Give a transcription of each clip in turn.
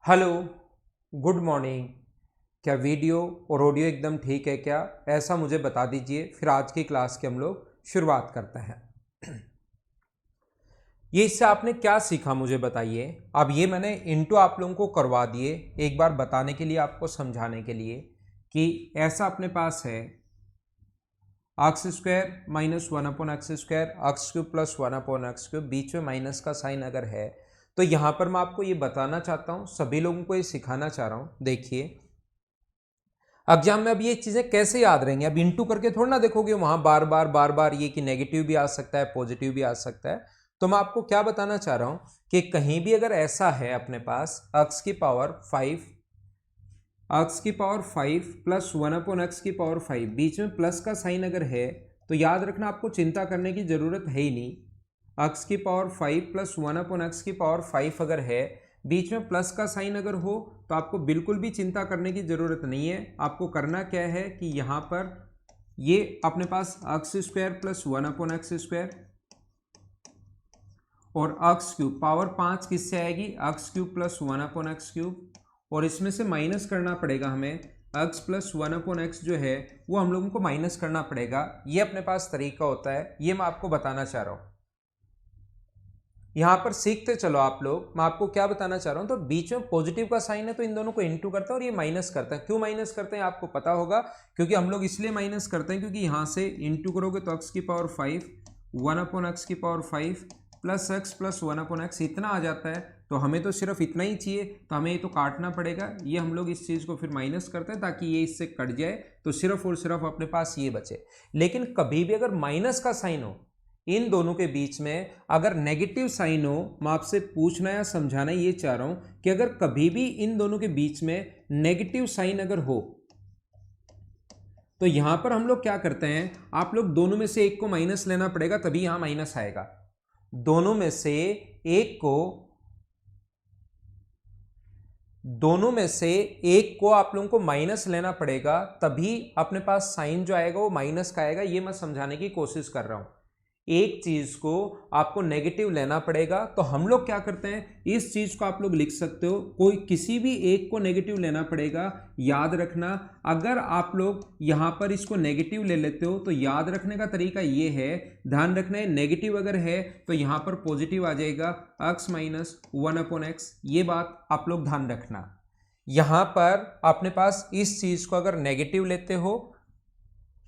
Hello, good morning. क्या video और audio एकदम ठीक है क्या? ऐसा मुझे बता दीजिए, फिर आज की क्लास की हम लोग शुरुआत करते हैं। ये इससे आपने क्या सीखा मुझे बताइए। अब ये मैंने इंटू आप लोगों को करवा दिए एक बार बताने के लिए, आपको समझाने के लिए कि ऐसा अपने पास है x square minus one upon x square, x cube plus one upon x cube, बीच में माइनस का साइन अगर है तो यहां पर मैं आपको ये बताना चाहता हूं, सभी लोगों को ये सिखाना चाह रहा हूं। देखिए एग्जाम में अब ये चीजें कैसे याद रहेंगी, अब इंटू करके थोड़ा ना देखोगे वहां बार बार ये कि नेगेटिव भी आ सकता है पॉजिटिव भी आ सकता है। तो मैं आपको क्या बताना चाह रहा हूं कि कहीं भी अगर ऐसा है अपने पास एक्स की पावर 5, एक्स की power 5 plus one upon x की पावर 5, बीच में प्लस का साइन अगर है तो याद रखना आपको चिंता करने की जरूरत है ही नहीं। एक्स की power 5 plus one upon x की पावर 5 अगर है, बीच में प्लस का साइन अगर हो तो आपको बिल्कुल भी चिंता करने की जरूरत नहीं है। आपको करना क्या है कि यहां पर ये अपने पास x square plus one upon x square और एक्स क्यूब पावर 5 किससे आएगी, x cube plus one upon x cube, और इसमें से माइनस करना पड़ेगा हमें x plus one upon x जो है वो हम लोगों को माइनस करना पड़ेगा। ये अपने पास तरीका होता है, ये मैं आपको बताना चाह रहा हूं। यहां पर सीखते चलो आप लोग। मैं आपको क्या बताना चाह रहा हूं, तो बीच में पॉजिटिव का साइन है तो इन दोनों को इंटू करता है और ये माइनस करता है। क्यों माइनस करते हैं आपको पता होगा, क्योंकि हम लोग इसलिए माइनस करते हैं क्योंकि यहां से इंटू करोगे तो एक्स की पावर 5 वन अपॉन एक्स की power 5 plus x plus one upon x इतना आ जाता है, तो हमें तो सिर्फ इतना ही चाहिए, तो हमें ये तो काटना पड़ेगा। ये हम लोग इस चीज़ को फिर माइनस करते हैं ताकि ये इससे कट जाए, तो सिर्फ और सिर्फ अपने पास ये बचे। लेकिन कभी भी अगर माइनस का साइन हो इन दोनों के बीच में, अगर नेगेटिव साइन हो, मैं आपसे पूछना या समझाना ये चाह रहा हूं कि अगर कभी भी इन दोनों के बीच में नेगेटिव साइन अगर हो तो यहां पर हम लोग क्या करते हैं, आप लोग दोनों में से एक को माइनस लेना पड़ेगा तभी यहां माइनस आएगा। दोनों में से एक को दोनों में से एक को आप लोगों को माइनस लेना पड़ेगा, तभी अपने पास साइन जो आएगा वो माइनस का आएगा। ये मैं समझाने की कोशिश कर रहा हूं। एक चीज को आपको नेगेटिव लेना पड़ेगा, तो हम लोग क्या करते हैं, इस चीज को आप लोग लिख सकते हो, कोई किसी भी एक को नेगेटिव लेना पड़ेगा। याद रखना, अगर आप लोग यहां पर इसको नेगेटिव ले लेते हो तो याद रखने का तरीका ये है, ध्यान रखना है नेगेटिव अगर है तो यहां पर पॉजिटिव आ जाएगा x minus one upon x. ये बात आप लोग ध्यान रखना। यहां पर अपने पास इस चीज को अगर नेगेटिव लेते हो,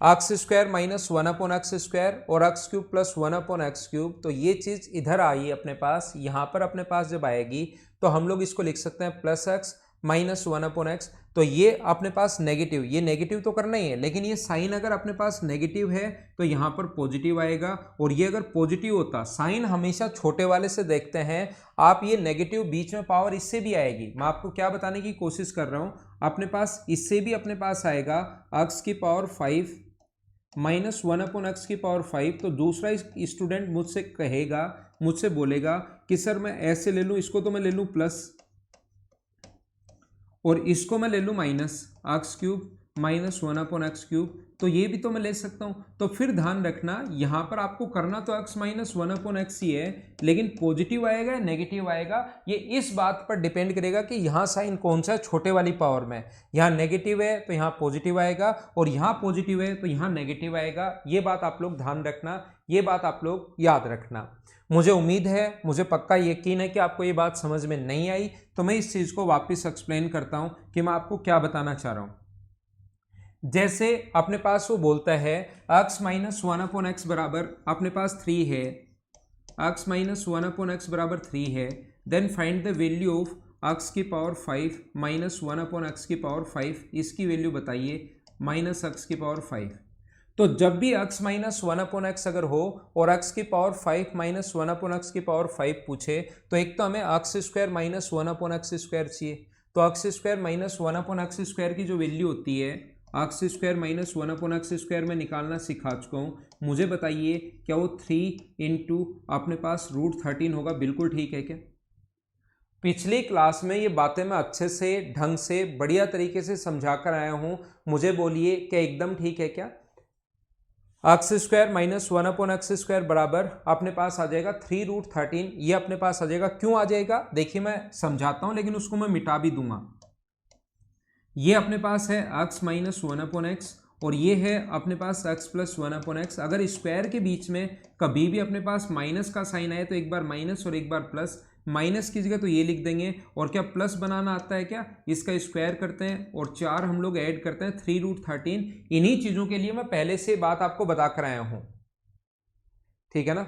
x square minus one upon x square और x cube plus one upon x cube, तो ये चीज इधर आई अपने पास। यहां पर अपने पास जब आएगी तो हम लोग इसको लिख सकते हैं plus x minus one upon x. तो ये अपने पास नेगेटिव, ये नेगेटिव तो करना ही है, लेकिन ये साइन अगर अपने पास नेगेटिव है तो यहां पर पॉजिटिव आएगा। और ये अगर पॉजिटिव होता, साइन हमेशा छोटे वाले से देखते हैं आप, ये नेगेटिव बीच में पावर इससे भी आएगी। मैं आपको क्या बताने की कोशिश कर रहा हूं, अपने पास इससे भी अपने पास आएगा एक्स की power 5 minus one upon x की पावर 5। तो दूसरा स्टूडेंट मुझसे कहेगा, मुझसे बोलेगा कि सर मैं ऐसे ले लूं, इसको तो मैं ले लूं प्लस और इसको मैं ले लूं minus x cube minus one upon x cube, तो ये भी तो मैं ले सकता हूं। तो फिर ध्यान रखना, यहां पर आपको करना तो x minus one upon x ही है, लेकिन पॉजिटिव आएगा या नेगेटिव आएगा ये इस बात पर डिपेंड करेगा कि यहां साइन कौन सा है, छोटे वाली पावर में। यहां नेगेटिव है तो यहां पॉजिटिव आएगा, और यहां पॉजिटिव है तो यहां नेगेटिव आएगा। ये बात आप लोग ध्यान रखना, ये बात आप लोग याद रखना। मुझे उम्मीद है, मुझे पक्का यकीन है कि आपको ये बात समझ में नहीं आई, तो मैं इस चीज को वापस एक्सप्लेन करता हूं कि मैं आपको क्या बताना चाह रहा हूं। जैसे अपने पास वो बोलता है x minus one upon x बराबर अपने पास 3 है, x minus one upon x बराबर 3 है, then find the value of x की power 5 minus one upon x की पावर 5, इसकी वैल्यू बताइए माइनस एक्स की पावर 5। तो जब भी x minus one upon x अगर हो और x की power 5 minus one upon x की पावर 5 पूछे, तो एक तो हमें x square minus one upon x square चाहिए। तो x square minus one upon x square की जो वैल्यू होती है, x square minus one upon x square में निकालना सिखा चुका हूँ। मुझे बताइए क्या वो 3 इंटू अपने पास रूट 13 होगा? बिल्कुल ठीक है क्या? पिछली क्लास में ये बातें मैं अच्छे से ढंग से बढ़िया तरीके से समझा कर आया हूँ, मुझे बोलिए क्या एकदम ठीक है क्या? एक्स स्क्वायर माइनस 1/x² बराबर अपने पास आ जाएगा 3√13। ये अपने पास आ जाएगा। क्यों आ जाएगा देखिए मैं समझाता हूं, लेकिन उसको मैं मिटा भी दूंगा। ये अपने पास है x माइनस 1/x और ये है अपने पास x प्लस 1/x। अगर स्क्वायर के बीच में कभी भी अपने पास माइनस का साइन आए तो एक बार माइनस और एक बार प्लस, माइनस की जगह तो ये लिख देंगे। और क्या प्लस बनाना आता है क्या, इसका स्क्वायर करते हैं और 4 हम लोग ऐड करते हैं 3√13। इन्हीं चीजों के लिए मैं पहले से बात आपको बता कर आया हूं, ठीक है ना।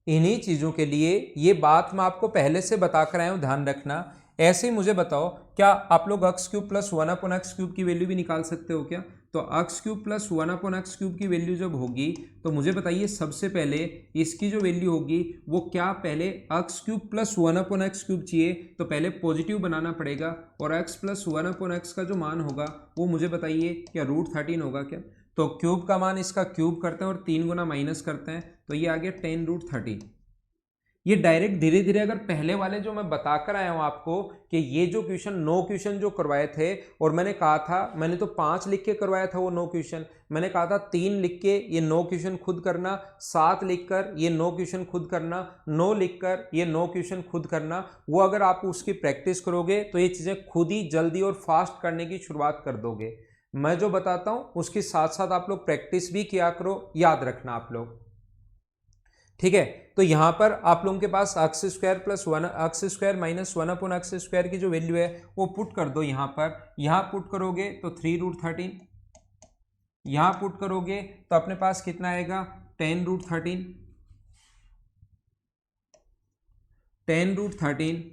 इन्हीं चीजों के लिए ये बात मैं आपको पहले से बता कर आया हूं, ध्यान रखना। ऐसे ही मुझे बताओ, क्या आप लोग x³ प्लस 1/x³ की वैल्यू भी निकाल सकते हो क्या। तो x³ प्लस 1/x³ की वैल्यू जब होगी तो मुझे बताइए सबसे पहले इसकी जो वैल्यू होगी वो क्या, पहले x³ प्लस 1/x³ चाहिए तो पहले पॉजिटिव बनाना पड़ेगा। और x प्लस 1/x का जो मान होगा वो मुझे बताइए क्या √13 होगा क्या। तो क्यूब का मान इसका क्यूब करते हैं और 3 गुना माइनस करते हैं तो ये आ गया 10√13। ये डायरेक्ट धीरे धीरे अगर पहले वाले जो मैं बताकर आया हूं आपको कि ये जो क्वेश्चन 9 क्वेश्चन जो करवाए थे, और मैंने कहा था, मैंने तो 5 लिख के करवाया था वो 9 क्वेश्चन, मैंने कहा था 3 लिख के ये 9 क्वेश्चन खुद करना, 7 लिखकर ये 9 क्वेश्चन खुद करना, 9 लिखकर ये 9 क्वेश्चन खुद करना। वो अगर आप उसकी प्रैक्टिस करोगे तो ये चीजें खुद ही जल्दी और फास्ट करने की शुरुआत कर दोगे। मैं जो बताता हूं उसके साथ साथ आप लोग प्रैक्टिस भी किया करो, याद रखना आप लोग, ठीक है। तो यहां पर आप लोगों के पास x² plus 1/x² minus 1/x² की जो वैल्यू है वो पुट कर दो। यहां पुट करोगे तो 3√13, यहां पुट करोगे तो अपने पास कितना आएगा 10√13, 10√13।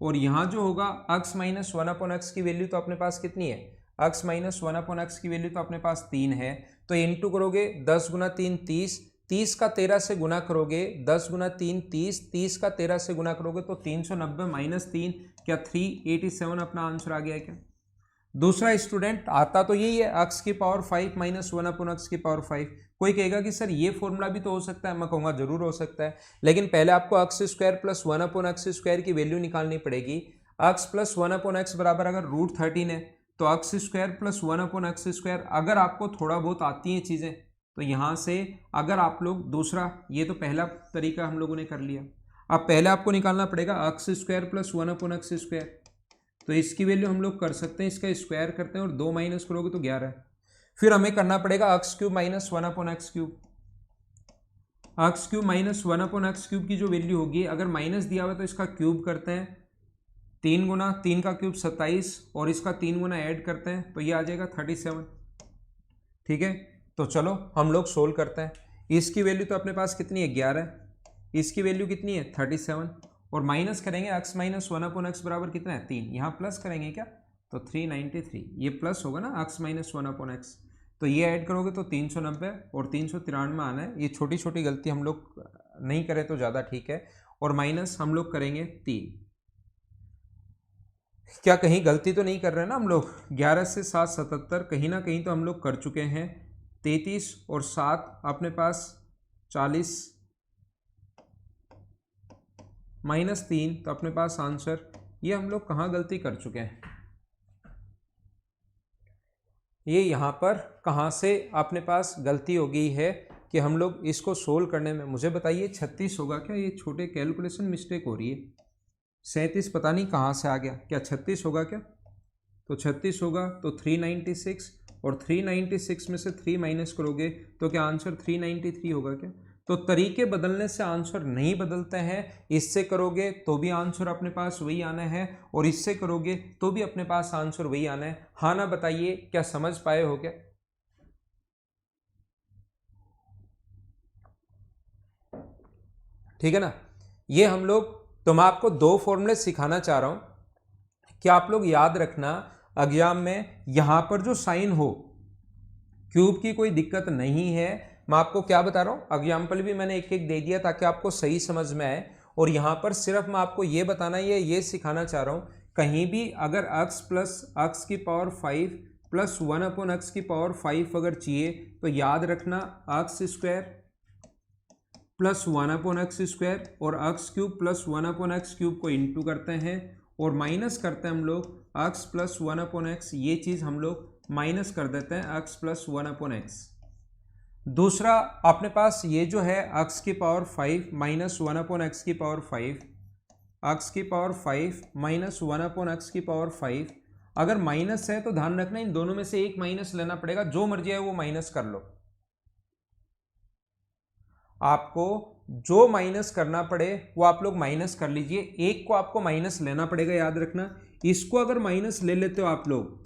और यहां जो होगा x माइनस 1/x की वैल्यू तो अपने पास कितनी है, x माइनस 1/x की वैल्यू तो अपने पास 3 है। तो इंटू करोगे 10 गुना 3 30, 30 का 13 से गुना करोगे, 10 गुना 3 30, 30 का 13 से गुना करोगे तो 390 माइनस 3, क्या 387 अपना आंसर आ गया क्या। दूसरा स्टूडेंट आता तो यही है x की पावर 5 माइनस 1/x की पावर 5। कोई कहेगा कि सर ये फॉर्मूला भी तो हो सकता है, मैं कहूँगा जरूर हो सकता है, लेकिन पहले आपको x² प्लस 1/x² की वैल्यू निकालनी पड़ेगी। x प्लस 1/x बराबर अगर √13 है तो x² प्लस 1/x², अगर आपको थोड़ा बहुत आती हैं चीज़ें तो यहाँ से अगर आप लोग दूसरा, ये तो पहला तरीका हम लोगों ने कर लिया, अब पहले आपको निकालना पड़ेगा x² प्लस 1/x²। तो इसकी वैल्यू हम लोग कर सकते हैं, इसका स्क्वायर करते हैं और 2 माइनस करोगे तो 11। फिर हमें करना पड़ेगा x³ minus 1/x³, x³ minus 1/x³ की जो वैल्यू होगी, अगर माइनस दिया हुआ तो इसका क्यूब करते हैं, 3 गुना 3 का क्यूब 27 और इसका 3 गुना ऐड करते हैं तो ये आ जाएगा 37, ठीक है। तो चलो हम लोग सोल्व करते हैं। इसकी वैल्यू तो अपने पास कितनी है 11, इसकी वैल्यू कितनी है 37, और माइनस करेंगे x माइनस 1/x बराबर कितना है 3, यहाँ प्लस करेंगे क्या तो 393, ये प्लस होगा ना x माइनस 1/x, तो ये ऐड करोगे तो 390 और 393 आना है। ये छोटी छोटी गलती हम लोग नहीं करें तो ज़्यादा ठीक है। और माइनस हम लोग करेंगे 3, क्या कहीं गलती तो नहीं कर रहे हैं ना हम लोग। 11 से 7 77, कहीं ना कहीं तो हम लोग कर चुके हैं। 33 और 7 अपने पास 40, माइनस 3 तो अपने पास आंसर, ये हम लोग कहाँ गलती कर चुके हैं, ये यहाँ पर कहाँ से अपने पास गलती हो गई है कि हम लोग इसको सोल्व करने में, मुझे बताइए 36 होगा क्या, ये छोटे कैलकुलेशन मिस्टेक हो रही है। 37 पता नहीं कहाँ से आ गया, क्या 36 होगा क्या, तो 36 होगा तो 396, और 396 में से 3 माइनस करोगे तो क्या आंसर 393 होगा क्या। तो तरीके बदलने से आंसर नहीं बदलते हैं, इससे करोगे तो भी आंसर अपने पास वही आना है और इससे करोगे तो भी अपने पास आंसर वही आना है। हाँ ना बताइए, क्या समझ पाए हो क्या। ठीक है ना। ये हम लोग, तो मैं आपको 2 फॉर्मूले सिखाना चाह रहा हूं कि आप लोग याद रखना एग्जाम में, यहां पर जो साइन हो क्यूब की कोई दिक्कत नहीं है। मैं आपको क्या बता रहा हूं, एग्जाम्पल भी मैंने एक एक दे दिया ताकि आपको सही समझ में आए। और यहां पर सिर्फ मैं आपको ये बताना ये सिखाना चाह रहा हूं, कहीं भी अगर x प्लस x की पावर 5 प्लस 1/x की पावर 5 अगर चाहिए तो याद रखना x² प्लस 1/x² और x³ प्लस 1/x³ को इंटू करते हैं और माइनस करते हैं हम लोग x प्लस 1/x, ये चीज़ हम लोग माइनस कर देते हैं x प्लस 1/x। दूसरा अपने पास ये जो है x की पावर 5 माइनस 1/x की पावर 5, x की पावर 5 माइनस 1/x की पावर 5। अगर माइनस है तो ध्यान रखना इन दोनों में से एक माइनस लेना पड़ेगा, जो मर्जी है वो माइनस कर लो। आपको जो माइनस करना पड़े वो आप लोग माइनस कर लीजिए, एक को आपको माइनस लेना पड़ेगा, याद रखना। इसको अगर माइनस ले लेते हो आप लोग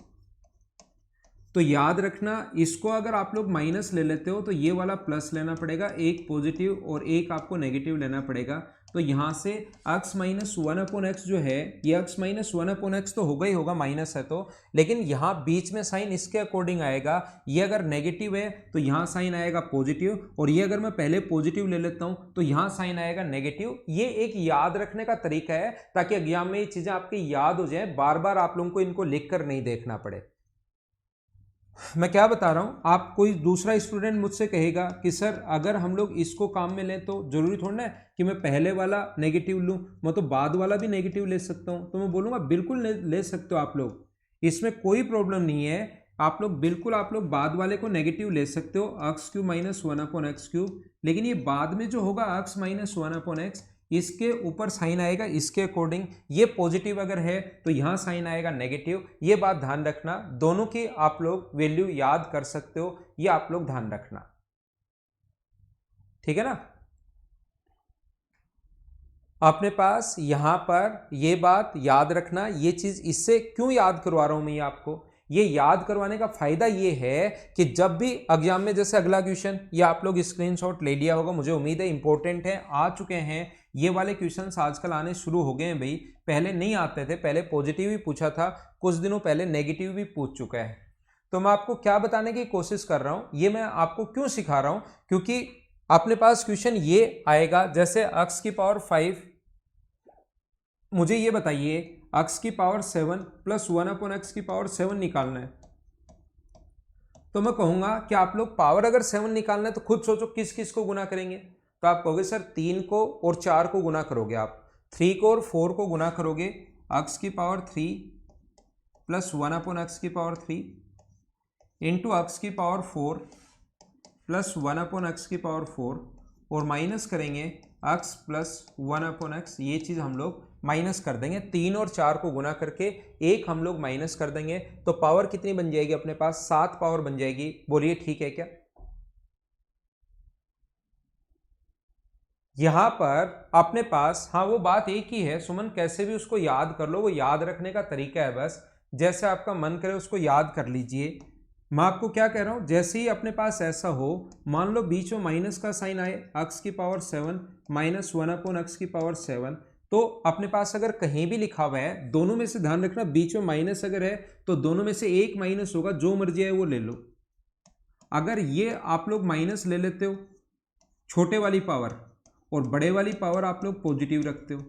तो याद रखना, इसको अगर आप लोग माइनस ले लेते हो तो ये वाला प्लस लेना पड़ेगा, एक पॉजिटिव और एक आपको नेगेटिव लेना पड़ेगा। तो यहां से x माइनस 1/x जो है ये x माइनस 1/x तो होगा ही होगा, माइनस है तो, लेकिन यहां बीच में साइन इसके अकॉर्डिंग आएगा। ये अगर नेगेटिव है तो यहां साइन आएगा पॉजिटिव, और ये अगर मैं पहले पॉजिटिव ले लेता हूं तो यहां साइन आएगा नेगेटिव। ये एक याद रखने का तरीका है ताकि एग्जाम में ये चीजें आपकी याद हो जाए, बार बार आप लोगों को इनको लिख कर नहीं देखना पड़े। मैं क्या बता रहा हूं, आप कोई दूसरा स्टूडेंट मुझसे कहेगा कि सर अगर हम लोग इसको काम में लें तो जरूरी थोड़ा ना है कि मैं पहले वाला नेगेटिव लूं, मैं तो बाद वाला भी नेगेटिव ले सकता हूं। तो मैं बोलूंगा बिल्कुल ले सकते हो आप लोग, इसमें कोई प्रॉब्लम नहीं है। आप लोग बिल्कुल आप लोग बाद वाले को नेगेटिव ले सकते हो, x³ माइनस 1/x³। लेकिन ये बाद में जो होगा x माइनस 1/x, इसके ऊपर साइन आएगा इसके अकॉर्डिंग। ये पॉजिटिव अगर है तो यहां साइन आएगा नेगेटिव। ये बात ध्यान रखना, दोनों की आप लोग वैल्यू याद कर सकते हो, ये आप लोग ध्यान रखना, ठीक है ना। अपने पास यहां पर ये बात याद रखना, ये चीज इससे क्यों याद करवा रहा हूं मैं आपको, ये याद करवाने का फायदा ये है कि जब भी एग्जाम में, जैसे अगला क्वेश्चन ये आप लोग स्क्रीनशॉट ले लिया होगा, मुझे उम्मीद है इंपॉर्टेंट है, आ चुके हैं ये वाले क्वेश्चंस, आजकल आने शुरू हो गए हैं भाई, पहले नहीं आते थे, पहले पॉजिटिव ही पूछा था, कुछ दिनों पहले नेगेटिव भी पूछ चुका है। तो मैं आपको क्या बताने की कोशिश कर रहा हूं, ये मैं आपको क्यों सिखा रहा हूं, क्योंकि अपने पास क्वेश्चन ये आएगा, जैसे x की पावर 5, मुझे ये बताइए x की पावर 7 प्लस 1/x की पावर 7 निकालना है। तो मैं कहूंगा कि आप लोग पावर अगर 7 निकालना है तो खुद सोचो किस किस को गुना करेंगे। तो आप कहोगे सर 3 को और 4 को गुना करोगे, आप 3 को और 4 को गुना करोगे, x की पावर 3 प्लस 1/x की पावर 3 इंटू x की पावर 4 प्लस 1/x की पावर 4, और माइनस करेंगे x प्लस 1/x। ये चीज़ हम लोग माइनस कर देंगे, 3 और 4 को गुना करके एक हम लोग माइनस कर देंगे, तो पावर कितनी बन जाएगी अपने पास, 7 पावर बन जाएगी। बोलिए ठीक है क्या। यहां पर अपने पास हाँ वो बात एक ही है सुमन, कैसे भी उसको याद कर लो, वो याद रखने का तरीका है, बस जैसे आपका मन करे उसको याद कर लीजिए। मैं आपको क्या कह रहा हूं, जैसे ही अपने पास ऐसा हो, मान लो बीच में माइनस का साइन आए, x की पावर 7 माइनस 1/x की पावर 7, तो अपने पास अगर कहीं भी लिखा हुआ है, दोनों में से ध्यान रखना बीच में माइनस अगर है तो दोनों में से एक माइनस होगा, जो मर्जी है वो ले लो। अगर ये आप लोग माइनस ले लेते हो छोटे वाली पावर, और बड़े वाली पावर आप लोग पॉजिटिव रखते हो,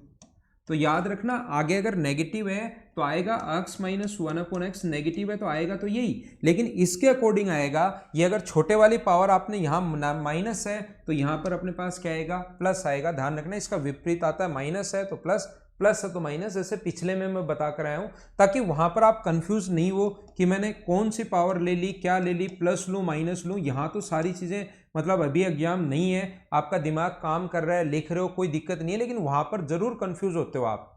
तो याद रखना आगे अगर नेगेटिव है तो आएगा x माइनस 1/x, नेगेटिव है तो आएगा तो यही, लेकिन इसके अकॉर्डिंग आएगा। ये अगर छोटे वाली पावर आपने यहाँ माइनस है तो यहाँ पर अपने पास क्या आएगा, प्लस आएगा। ध्यान रखना इसका विपरीत आता है, माइनस है तो प्लस, प्लस है तो माइनस, जैसे पिछले में मैं बता कर आया हूं, ताकि वहां पर आप कंफ्यूज नहीं हो कि मैंने कौन सी पावर ले ली, क्या ले ली, प्लस लूं माइनस लूं। यहां तो सारी चीजें मतलब अभी एग्जाम नहीं है, आपका दिमाग काम कर रहा है, लिख रहे हो, कोई दिक्कत नहीं है, लेकिन वहां पर जरूर कंफ्यूज होते हो आप,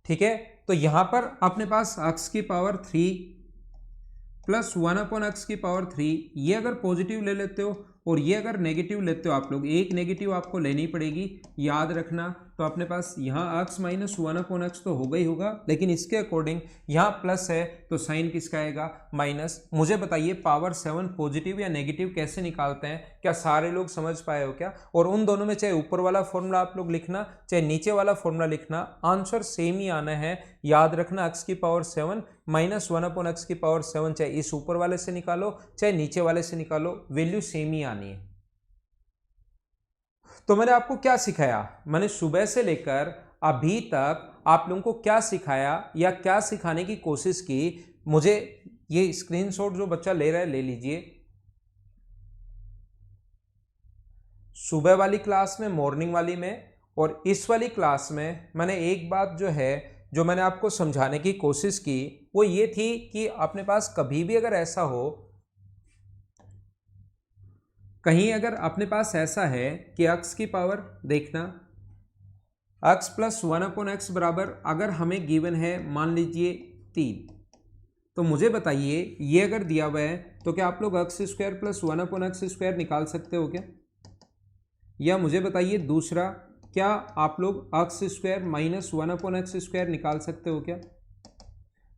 ठीक है। तो यहां पर अपने पास x की पावर 3 प्लस 1/x की पावर 3, ये अगर पॉजिटिव ले लेते हो और ये अगर नेगेटिव लेते हो, आप लोग एक नेगेटिव आपको लेनी पड़ेगी, याद रखना। तो अपने पास यहाँ x माइनस 1/x तो होगा ही होगा, लेकिन इसके अकॉर्डिंग यहाँ प्लस है तो साइन किसका आएगा, माइनस। मुझे बताइए पावर 7 पॉजिटिव या नेगेटिव कैसे निकालते हैं, क्या सारे लोग समझ पाए हो क्या। और उन दोनों में चाहे ऊपर वाला फॉर्मूला आप लोग लिखना चाहे नीचे वाला फॉर्मूला लिखना, आंसर सेम ही आना है। याद रखना x की पावर 7 माइनस 1/x की पावर 7, चाहे इस ऊपर वाले से निकालो चाहे नीचे वाले से निकालो, वैल्यू सेम ही आनी है। तो मैंने आपको क्या सिखाया, मैंने सुबह से लेकर अभी तक आप लोगों को क्या सिखाया या क्या सिखाने की कोशिश की, मुझे ये स्क्रीनशॉट जो बच्चा ले रहा है ले लीजिए। सुबह वाली क्लास में, मॉर्निंग वाली में और इस वाली क्लास में मैंने एक बात जो है जो मैंने आपको समझाने की कोशिश की वो ये थी कि अपने पास कभी भी अगर ऐसा हो, कहीं अगर अपने पास ऐसा है कि x की पावर देखना x प्लस 1/x बराबर अगर हमें गिवन है मान लीजिए 3, तो मुझे बताइए ये अगर दिया हुआ है तो क्या आप लोग x square plus 1/x square निकाल सकते हो क्या? या मुझे बताइए दूसरा, क्या आप लोग x square minus 1/x square निकाल सकते हो क्या?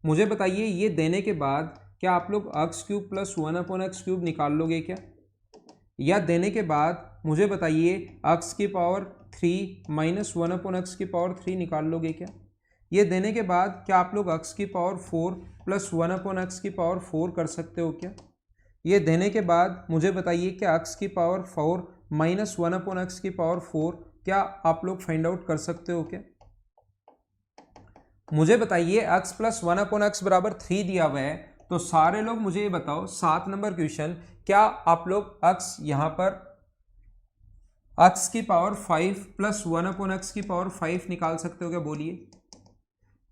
मुझे बताइए ये देने के बाद क्या आप लोग x cube plus 1/x cube निकाल लोगे क्या? या देने के बाद मुझे बताइए x की पावर 3 माइनस 1/x की पावर 3 निकाल लोगे क्या? ये देने के बाद क्या आप लोग x की पावर 4 प्लस 1/x की पावर 4 कर सकते हो क्या? ये देने के बाद मुझे बताइए क्या x की पावर 4 माइनस 1/x की पावर 4 क्या आप लोग फाइंड आउट कर सकते हो क्या? मुझे बताइए x प्लस 1/x बराबर 3 दिया हुआ है, तो सारे लोग मुझे ये बताओ 7 नंबर क्वेश्चन, क्या आप लोग x यहाँ पर x की पावर 5 प्लस 1/x की पावर 5 निकाल सकते हो क्या? बोलिए।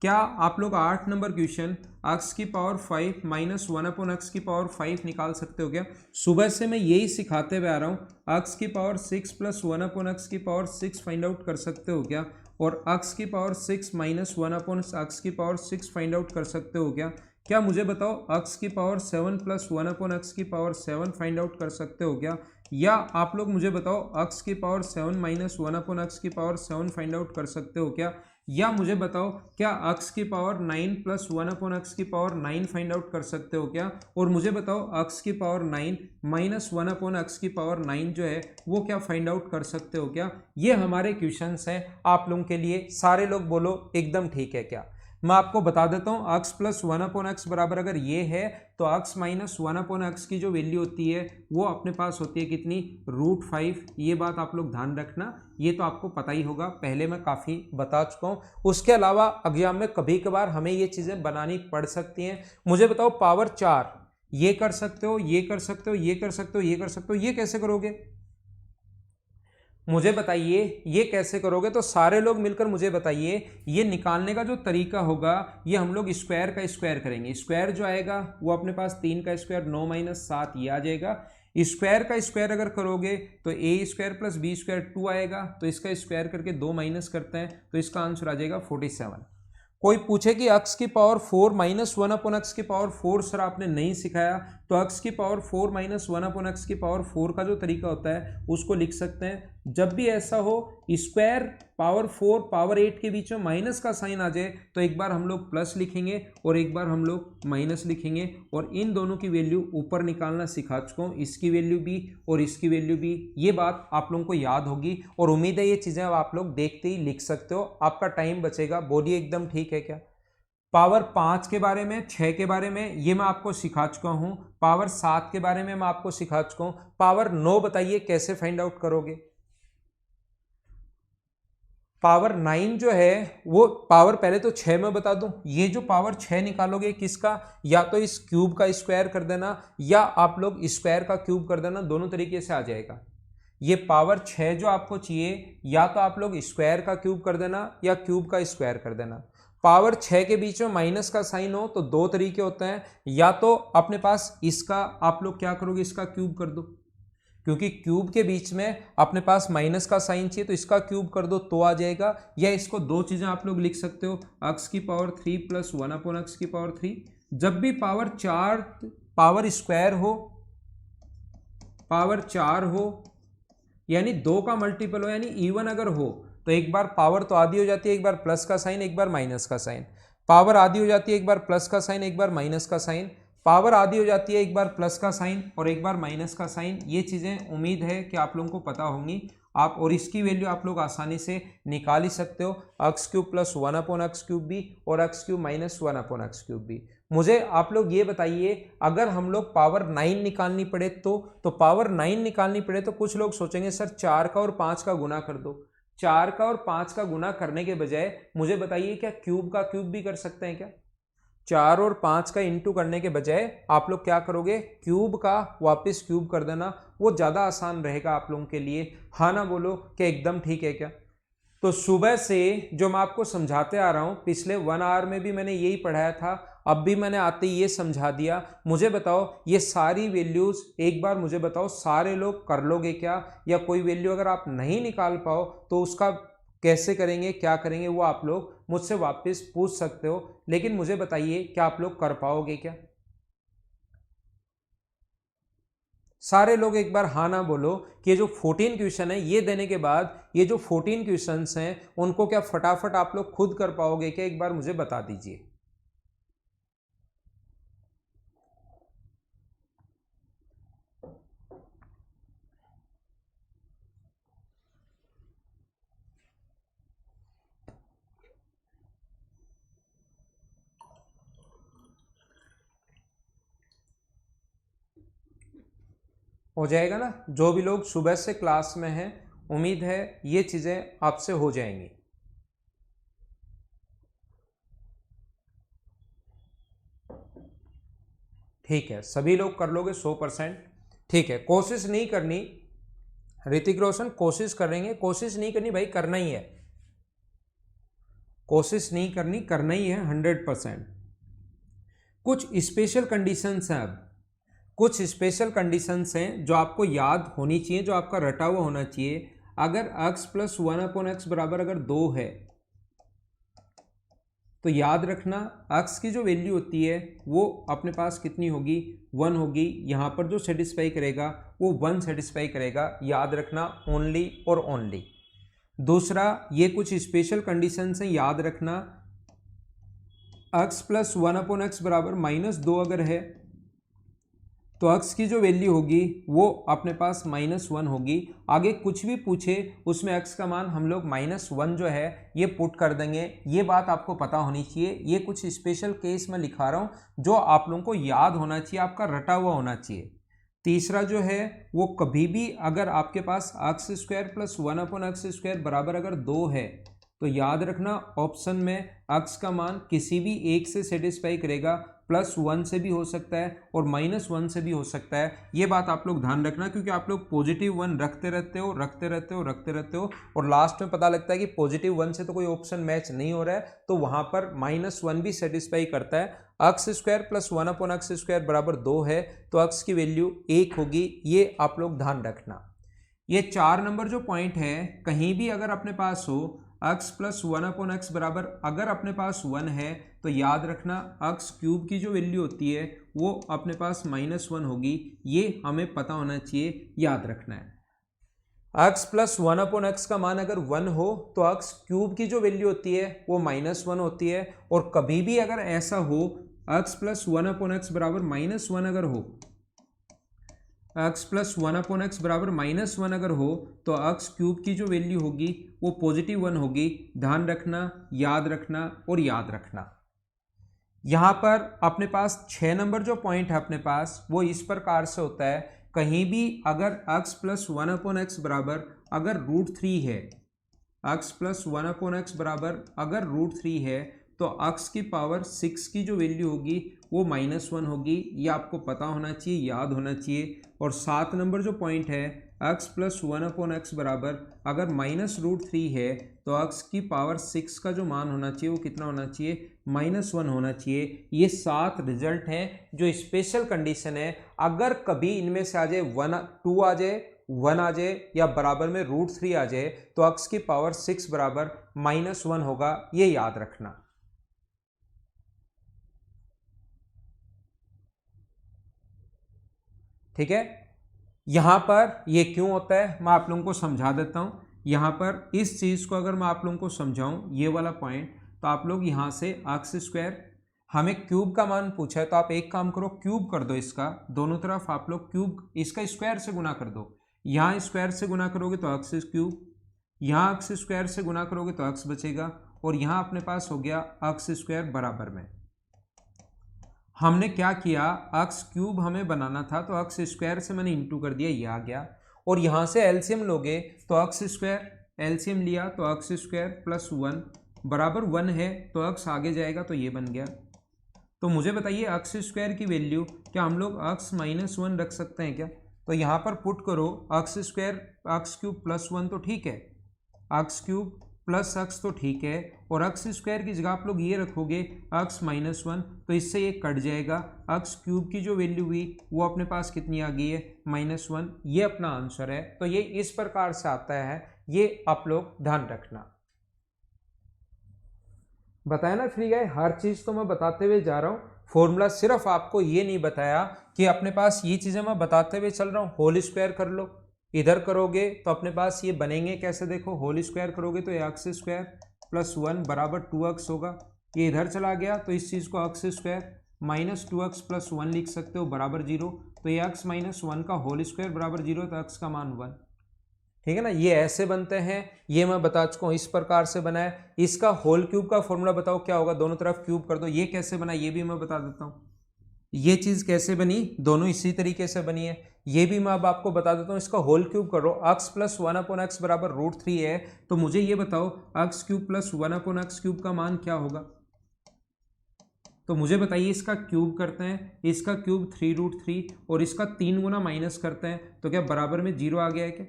क्या आप लोग 8 नंबर क्वेश्चन x की पावर 5 माइनस 1/x की पावर 5 निकाल सकते हो क्या? सुबह से मैं यही सिखाते हुए आ रहा हूँ, x की पावर 6 प्लस 1/x की पावर 6 फाइंड आउट कर सकते हो क्या? और x की पावर 6 माइनस 1/x की पावर 6 फाइंड आउट कर सकते हो क्या? क्या मुझे बताओ x की पावर 7 प्लस 1/x की पावर 7 फाइंड आउट कर सकते हो क्या? या आप लोग मुझे बताओ x की पावर 7 माइनस 1/x की पावर 7 फाइंड आउट कर सकते हो क्या? या मुझे बताओ क्या x की पावर 9 प्लस 1/x की पावर 9 फाइंड आउट कर सकते हो क्या? और मुझे बताओ x की पावर 9 माइनस 1/x की पावर 9 जो है वो क्या फाइंड आउट कर सकते हो क्या? ये हमारे क्वेश्चंस हैं आप लोगों के लिए। सारे लोग बोलो एकदम ठीक है क्या? मैं आपको बता देता हूँ x प्लस 1/x बराबर अगर ये है तो x माइनस 1/x की जो वैल्यू होती है वो अपने पास होती है कितनी? √5। ये बात आप लोग ध्यान रखना, ये तो आपको पता ही होगा, पहले मैं काफ़ी बता चुका हूँ। उसके अलावा एग्जाम में कभी कभार हमें ये चीज़ें बनानी पड़ सकती हैं। मुझे बताओ पावर 4 ये कर सकते हो, ये कर सकते हो, ये कर सकते हो, ये कर सकते हो, ये कैसे करोगे? मुझे बताइए ये कैसे करोगे? तो सारे लोग मिलकर मुझे बताइए ये निकालने का जो तरीका होगा, ये हम लोग स्क्वायर का स्क्वायर करेंगे। स्क्वायर जो आएगा वो अपने पास 3 का स्क्वायर 9 माइनस 7 ये आ जाएगा। स्क्वायर का स्क्वायर अगर करोगे तो ए स्क्वायर प्लस बी स्क्वायर 2 आएगा, तो इसका स्क्वायर करके 2 माइनस करते हैं तो इसका आंसर आ जाएगा 47। कोई पूछे कि x की पावर 4 माइनस 1/x की पावर 4 सर आपने नहीं सिखाया, तो x की पावर 4 माइनस 1/x की पावर 4 का जो तरीका होता है उसको लिख सकते हैं। जब भी ऐसा हो स्क्वायर पावर 4 पावर 8 के बीच में माइनस का साइन आ जाए तो एक बार हम लोग प्लस लिखेंगे और एक बार हम लोग माइनस लिखेंगे, और इन दोनों की वैल्यू ऊपर निकालना सिखा चुका हूँ, इसकी वैल्यू भी और इसकी वैल्यू भी। ये बात आप लोगों को याद होगी और उम्मीद है ये चीज़ें अब आप लोग देखते ही लिख सकते हो, आपका टाइम बचेगा। बोलिए एकदम ठीक है क्या? पावर 5 के बारे में, 6 के बारे में ये मैं आपको सिखा चुका हूँ, पावर 7 के बारे में मैं आपको सिखा चुका हूँ। पावर 9 बताइए कैसे फाइंड आउट करोगे? पावर 9 जो है वो पावर पहले तो 6 में बता दूं, ये जो पावर 6 निकालोगे किसका? या तो इस क्यूब का स्क्वायर कर देना या आप लोग स्क्वायर का क्यूब कर देना, दोनों तरीके से आ जाएगा। ये पावर 6 जो आपको चाहिए या तो आप लोग स्क्वायर का क्यूब कर देना या क्यूब का स्क्वायर कर देना। पावर 6 के बीच में माइनस का साइन हो तो दो तरीके होते हैं, या तो अपने पास इसका आप लोग क्या करोगे, इसका क्यूब कर दो, क्योंकि क्यूब के बीच में अपने पास माइनस का साइन चाहिए तो इसका क्यूब कर दो तो आ जाएगा। या इसको दो चीजें आप लोग लिख सकते हो, x की पावर 3 प्लस 1/x की पावर 3। जब भी पावर 4 पावर स्क्वायर हो, पावर 4 हो यानी 2 का मल्टीपल हो यानी इवन अगर हो तो एक बार पावर तो आधी हो जाती है, एक बार प्लस का साइन एक बार माइनस का साइन। पावर आधी हो जाती है, एक बार प्लस का साइन एक बार माइनस का साइन। पावर आधी हो जाती है, एक बार प्लस का साइन और एक बार माइनस का साइन। ये चीज़ें उम्मीद है कि आप लोगों को पता होंगी आप, और इसकी वैल्यू आप लोग आसानी से निकाल ही सकते हो, x cube plus 1/x cube भी और x cube minus 1/x cube भी। मुझे आप लोग ये बताइए अगर हम लोग पावर 9 निकालनी पड़े तो पावर 9 निकालनी पड़े तो कुछ लोग सोचेंगे सर 4 का और 5 का गुना कर दो। 4 का और 5 का गुना करने के बजाय मुझे बताइए क्या क्यूब का क्यूब भी कर सकते हैं क्या? 4 और 5 का इंटू करने के बजाय आप लोग क्या करोगे, क्यूब का वापस क्यूब कर देना, वो ज़्यादा आसान रहेगा आप लोगों के लिए। हाँ ना बोलो कि एकदम ठीक है क्या? तो सुबह से जो मैं आपको समझाते आ रहा हूं, पिछले 1 आवर में भी मैंने यही पढ़ाया था, अब भी मैंने आते ही ये समझा दिया। मुझे बताओ ये सारी वैल्यूज एक बार मुझे बताओ, सारे लोग कर लोगे क्या, या कोई वैल्यू अगर आप नहीं निकाल पाओ तो उसका कैसे करेंगे, क्या करेंगे, वो आप लोग मुझसे वापस पूछ सकते हो। लेकिन मुझे बताइए क्या आप लोग कर पाओगे क्या? सारे लोग एक बार हाँ ना बोलो कि ये जो 14 क्वेश्चन है ये देने के बाद ये जो 14 क्वेश्चंस हैं उनको क्या फटाफट आप लोग खुद कर पाओगे क्या? एक बार मुझे बता दीजिए। हो जाएगा ना? जो भी लोग सुबह से क्लास में हैं, उम्मीद है ये चीजें आपसे हो जाएंगी। ठीक है, सभी लोग कर लोगे 100%। ठीक है, कोशिश नहीं करनी ऋतिक रोशन, कोशिश करेंगे, कोशिश नहीं करनी भाई, करना ही है, कोशिश नहीं करनी, करना ही है 100%। कुछ स्पेशल कंडीशंस हैं, अब कुछ स्पेशल कंडीशंस हैं जो आपको याद होनी चाहिए, जो आपका रटा हुआ होना चाहिए। अगर x प्लस 1/x बराबर अगर 2 है तो याद रखना x की जो वैल्यू होती है वो अपने पास कितनी होगी, 1 होगी। यहाँ पर जो सेटिस्फाई करेगा वो 1 सेटिस्फाई करेगा, याद रखना, ओनली और ओनली। दूसरा, ये कुछ स्पेशल कंडीशंस हैं, याद रखना। x प्लस 1/x बराबर -2 अगर है तो x की जो वैल्यू होगी वो अपने पास -1 होगी। आगे कुछ भी पूछे उसमें x का मान हम लोग -1 जो है ये पुट कर देंगे। ये बात आपको पता होनी चाहिए। ये कुछ स्पेशल केस में लिखा रहा हूँ जो आप लोगों को याद होना चाहिए, आपका रटा हुआ होना चाहिए। तीसरा जो है वो कभी भी अगर आपके पास x² प्लस 1/x² बराबर अगर 2 है तो याद रखना ऑप्शन में x का मान किसी भी एक से सेटिस्फाई करेगा, +1 से भी हो सकता है और -1 से भी हो सकता है। ये बात आप लोग ध्यान रखना, क्योंकि आप लोग +1 रखते रहते हो, रखते रहते हो, रखते रहते हो और लास्ट में पता लगता है कि +1 से तो कोई ऑप्शन मैच नहीं हो रहा है, तो वहां पर -1 भी सेटिस्फाई करता है। x² प्लस 1/x² बराबर 2 है तो x की वैल्यू 1 होगी, ये आप लोग ध्यान रखना। ये 4 नंबर जो पॉइंट है, कहीं भी अगर अपने पास हो x प्लस 1/x बराबर अगर अपने पास 1 है तो याद रखना x³ की जो वैल्यू होती है वो अपने पास -1 होगी। ये हमें पता होना चाहिए, याद रखना है। x प्लस 1/x का मान अगर 1 हो तो x³ की जो वैल्यू होती है वो -1 होती है। और कभी भी अगर ऐसा हो x प्लस 1/x बराबर -1 अगर हो, x प्लस 1/x बराबर -1 अगर हो तो x³ की जो वैल्यू होगी वो +1 होगी। ध्यान रखना, याद रखना और याद रखना। यहाँ पर अपने पास 6 नंबर जो पॉइंट है अपने पास वो इस प्रकार से होता है। कहीं भी अगर x प्लस 1/x बराबर अगर √3 है, x प्लस 1/x बराबर अगर √3 है तो x की पावर 6 की जो वैल्यू होगी वो -1 होगी। ये आपको पता होना चाहिए, याद होना चाहिए। और 7 नंबर जो पॉइंट है x प्लस 1/x बराबर अगर -√3 है तो x की पावर 6 का जो मान होना चाहिए वो कितना होना चाहिए, -1 होना चाहिए। ये 7 रिजल्ट हैं जो स्पेशल कंडीशन है। अगर कभी इनमें से आ जाए 2 आ जाए, 1 आ जाए या बराबर में √3 आ जाए तो x की पावर 6 बराबर -1 होगा, ये याद रखना। ठीक है, यहां पर ये क्यों होता है मैं आप लोगों को समझा देता हूं। यहां पर इस चीज को अगर मैं आप लोगों को समझाऊं, ये वाला पॉइंट, तो आप लोग यहां से x², हमें क्यूब का मान पूछा है तो आप एक काम करो, क्यूब कर दो इसका, दोनों तरफ आप लोग क्यूब इसका स्क्वायर से गुना कर दो। यहां स्क्वायर से गुना करोगे तो x³, यहां x² से गुना करोगे तो x बचेगा और यहां अपने पास हो गया x² बराबर में। हमने क्या किया, x³ हमें बनाना था तो x² से मैंने इंटू कर दिया, ये आ गया। और यहां से एलसीएम लोगे तो x², एलसीएम लिया तो x² प्लस 1 बराबर 1 है तो x आगे जाएगा तो ये बन गया। तो मुझे बताइए x² की वैल्यू क्या हम लोग x -1 रख सकते हैं क्या? तो यहाँ पर पुट करो x² x³ प्लस 1 तो ठीक है, x³ प्लस अक्स तो ठीक है, और अक्स स्क्वायर की जगह आप लोग ये रखोगे अक्स -1, तो इससे ये कट जाएगा। अक्स क्यूब की जो वैल्यू हुई वो अपने पास कितनी आ गई है -1। ये अपना आंसर है। तो ये इस प्रकार से आता है, ये आप लोग ध्यान रखना। बताया ना फ्री गाय, हर चीज तो मैं बताते हुए जा रहा हूँ, फॉर्मूला सिर्फ आपको ये नहीं बताया कि अपने पास ये चीजें मैं बताते हुए चल रहा हूँ। होल स्क्वायर कर लो, इधर करोगे तो अपने पास ये बनेंगे कैसे, देखो होल स्क्वायर करोगे तो एक्स स्क्वायर प्लस 1 बराबर 2x होगा। ये इधर चला गया तो इस चीज को x square minus 2x plus 1 लिख सकते हो बराबर 0। तो ये x माइनस 1 का होल स्क्वायर बराबर 0, तो x का मान 1। ठीक है ना, ये ऐसे बनते हैं, ये मैं बता चुका हूं, इस प्रकार से बना है। इसका होल क्यूब का फॉर्मूला बताओ क्या होगा, दोनों तरफ क्यूब कर दो। ये कैसे बना ये भी मैं बता देता हूं। ये चीज कैसे बनी, दोनों इसी तरीके से बनी है, ये भी मैं अब आपको बता देता हूं। इसका होल क्यूब करो, x प्लस 1/x बराबर √3 है, तो मुझे ये बताओ x cube plus 1/x cube का मान क्या होगा। तो मुझे बताइए, इसका क्यूब करते हैं, इसका क्यूब 3√3 और इसका 3 गुना माइनस करते हैं, तो क्या बराबर में 0 आ गया है क्या।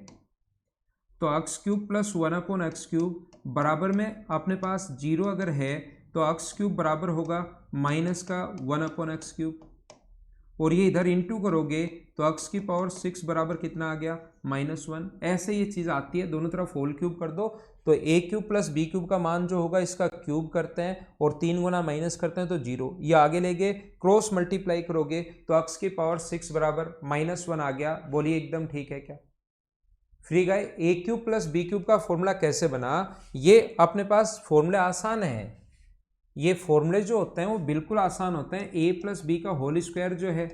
तो x cube plus 1/x cube बराबर में अपने पास 0 अगर है तो x क्यूब बराबर होगा माइनस का 1/x क्यूब, और ये इधर इंटू करोगे तो x की पावर 6 बराबर कितना आ गया -1। ऐसे ये चीज़ आती है, दोनों तरफ होल क्यूब कर दो तो a cube plus b cube का मान जो होगा इसका क्यूब करते हैं और 3 गुना माइनस करते हैं तो 0। ये आगे लेके क्रॉस मल्टीप्लाई करोगे तो x की पावर 6 बराबर -1 आ गया। बोलिए एकदम ठीक है क्या फ्री गाय। ए क्यूब प्लस बी क्यूब का फॉर्मूला कैसे बना, ये अपने पास फॉर्मूले आसान है। ये फॉर्मूले जो होते हैं वो बिल्कुल आसान होते हैं। ए प्लस बी का होल स्क्वायर जो है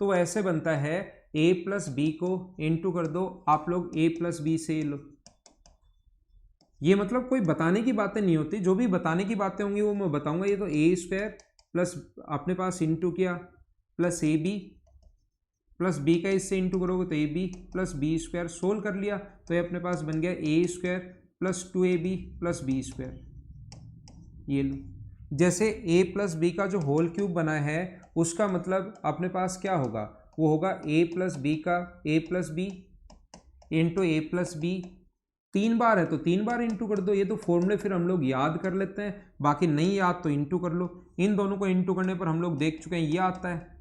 तो वो ऐसे बनता है, ए प्लस बी को इंटू कर दो, आप लोग ए प्लस बी से लो। ये मतलब कोई बताने की बातें नहीं होती, जो भी बताने की बातें होंगी वो मैं बताऊंगा। ये तो ए स्क्वायर प्लस अपने पास इंटू किया plus a b plus B का इससे इंटू करोगे तो a b plus B square, solve कर लिया तो ये अपने पास बन गया a square plus 2ab plus B square. ये लो, जैसे a प्लस बी का जो होल क्यूब बना है उसका मतलब अपने पास क्या होगा, वो होगा a प्लस बी का a plus B into A plus B. 3 बार है तो 3 बार इंटू कर दो। ये तो फॉर्मूले फिर हम लोग याद कर लेते हैं, बाकी नहीं याद तो इंटू कर लो। इन दोनों को इंटू करने पर हम लोग देख चुके हैं ये आता है,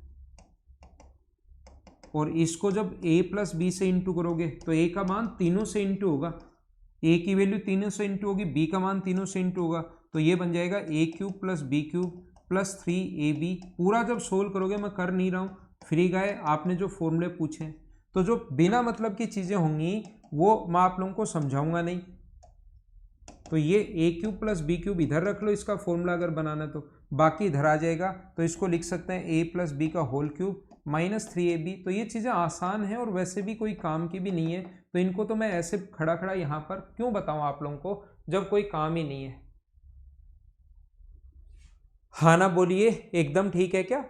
और इसको जब a प्लस बी से इंटू करोगे तो a का मान तीनों से इंटू होगा, a की वैल्यू तीनों से इंटू होगी, b का मान तीनों से इंटू होगा, तो ये बन जाएगा a cube plus B cube plus 3ab। पूरा जब सोल्व करोगे, मैं कर नहीं रहा हूँ फ्री गाय, आपने जो फॉर्मूले पूछे तो जो बिना मतलब की चीज़ें होंगी वो मैं आप लोगों को समझाऊंगा नहीं। तो ये ए क्यूब प्लस बी क्यूब इधर रख लो इसका फॉर्मूला अगर बनाना तो, बाकी इधर आ जाएगा। तो इसको लिख सकते हैं ए प्लस बी का होल क्यूब -3ab। तो ये चीज़ें आसान हैं और वैसे भी कोई काम की भी नहीं है, तो इनको तो मैं ऐसे खड़ा खड़ा यहाँ पर क्यों बताऊँ आप लोगों को जब कोई काम ही नहीं है। हाँ ना बोलिए एकदम ठीक है क्या।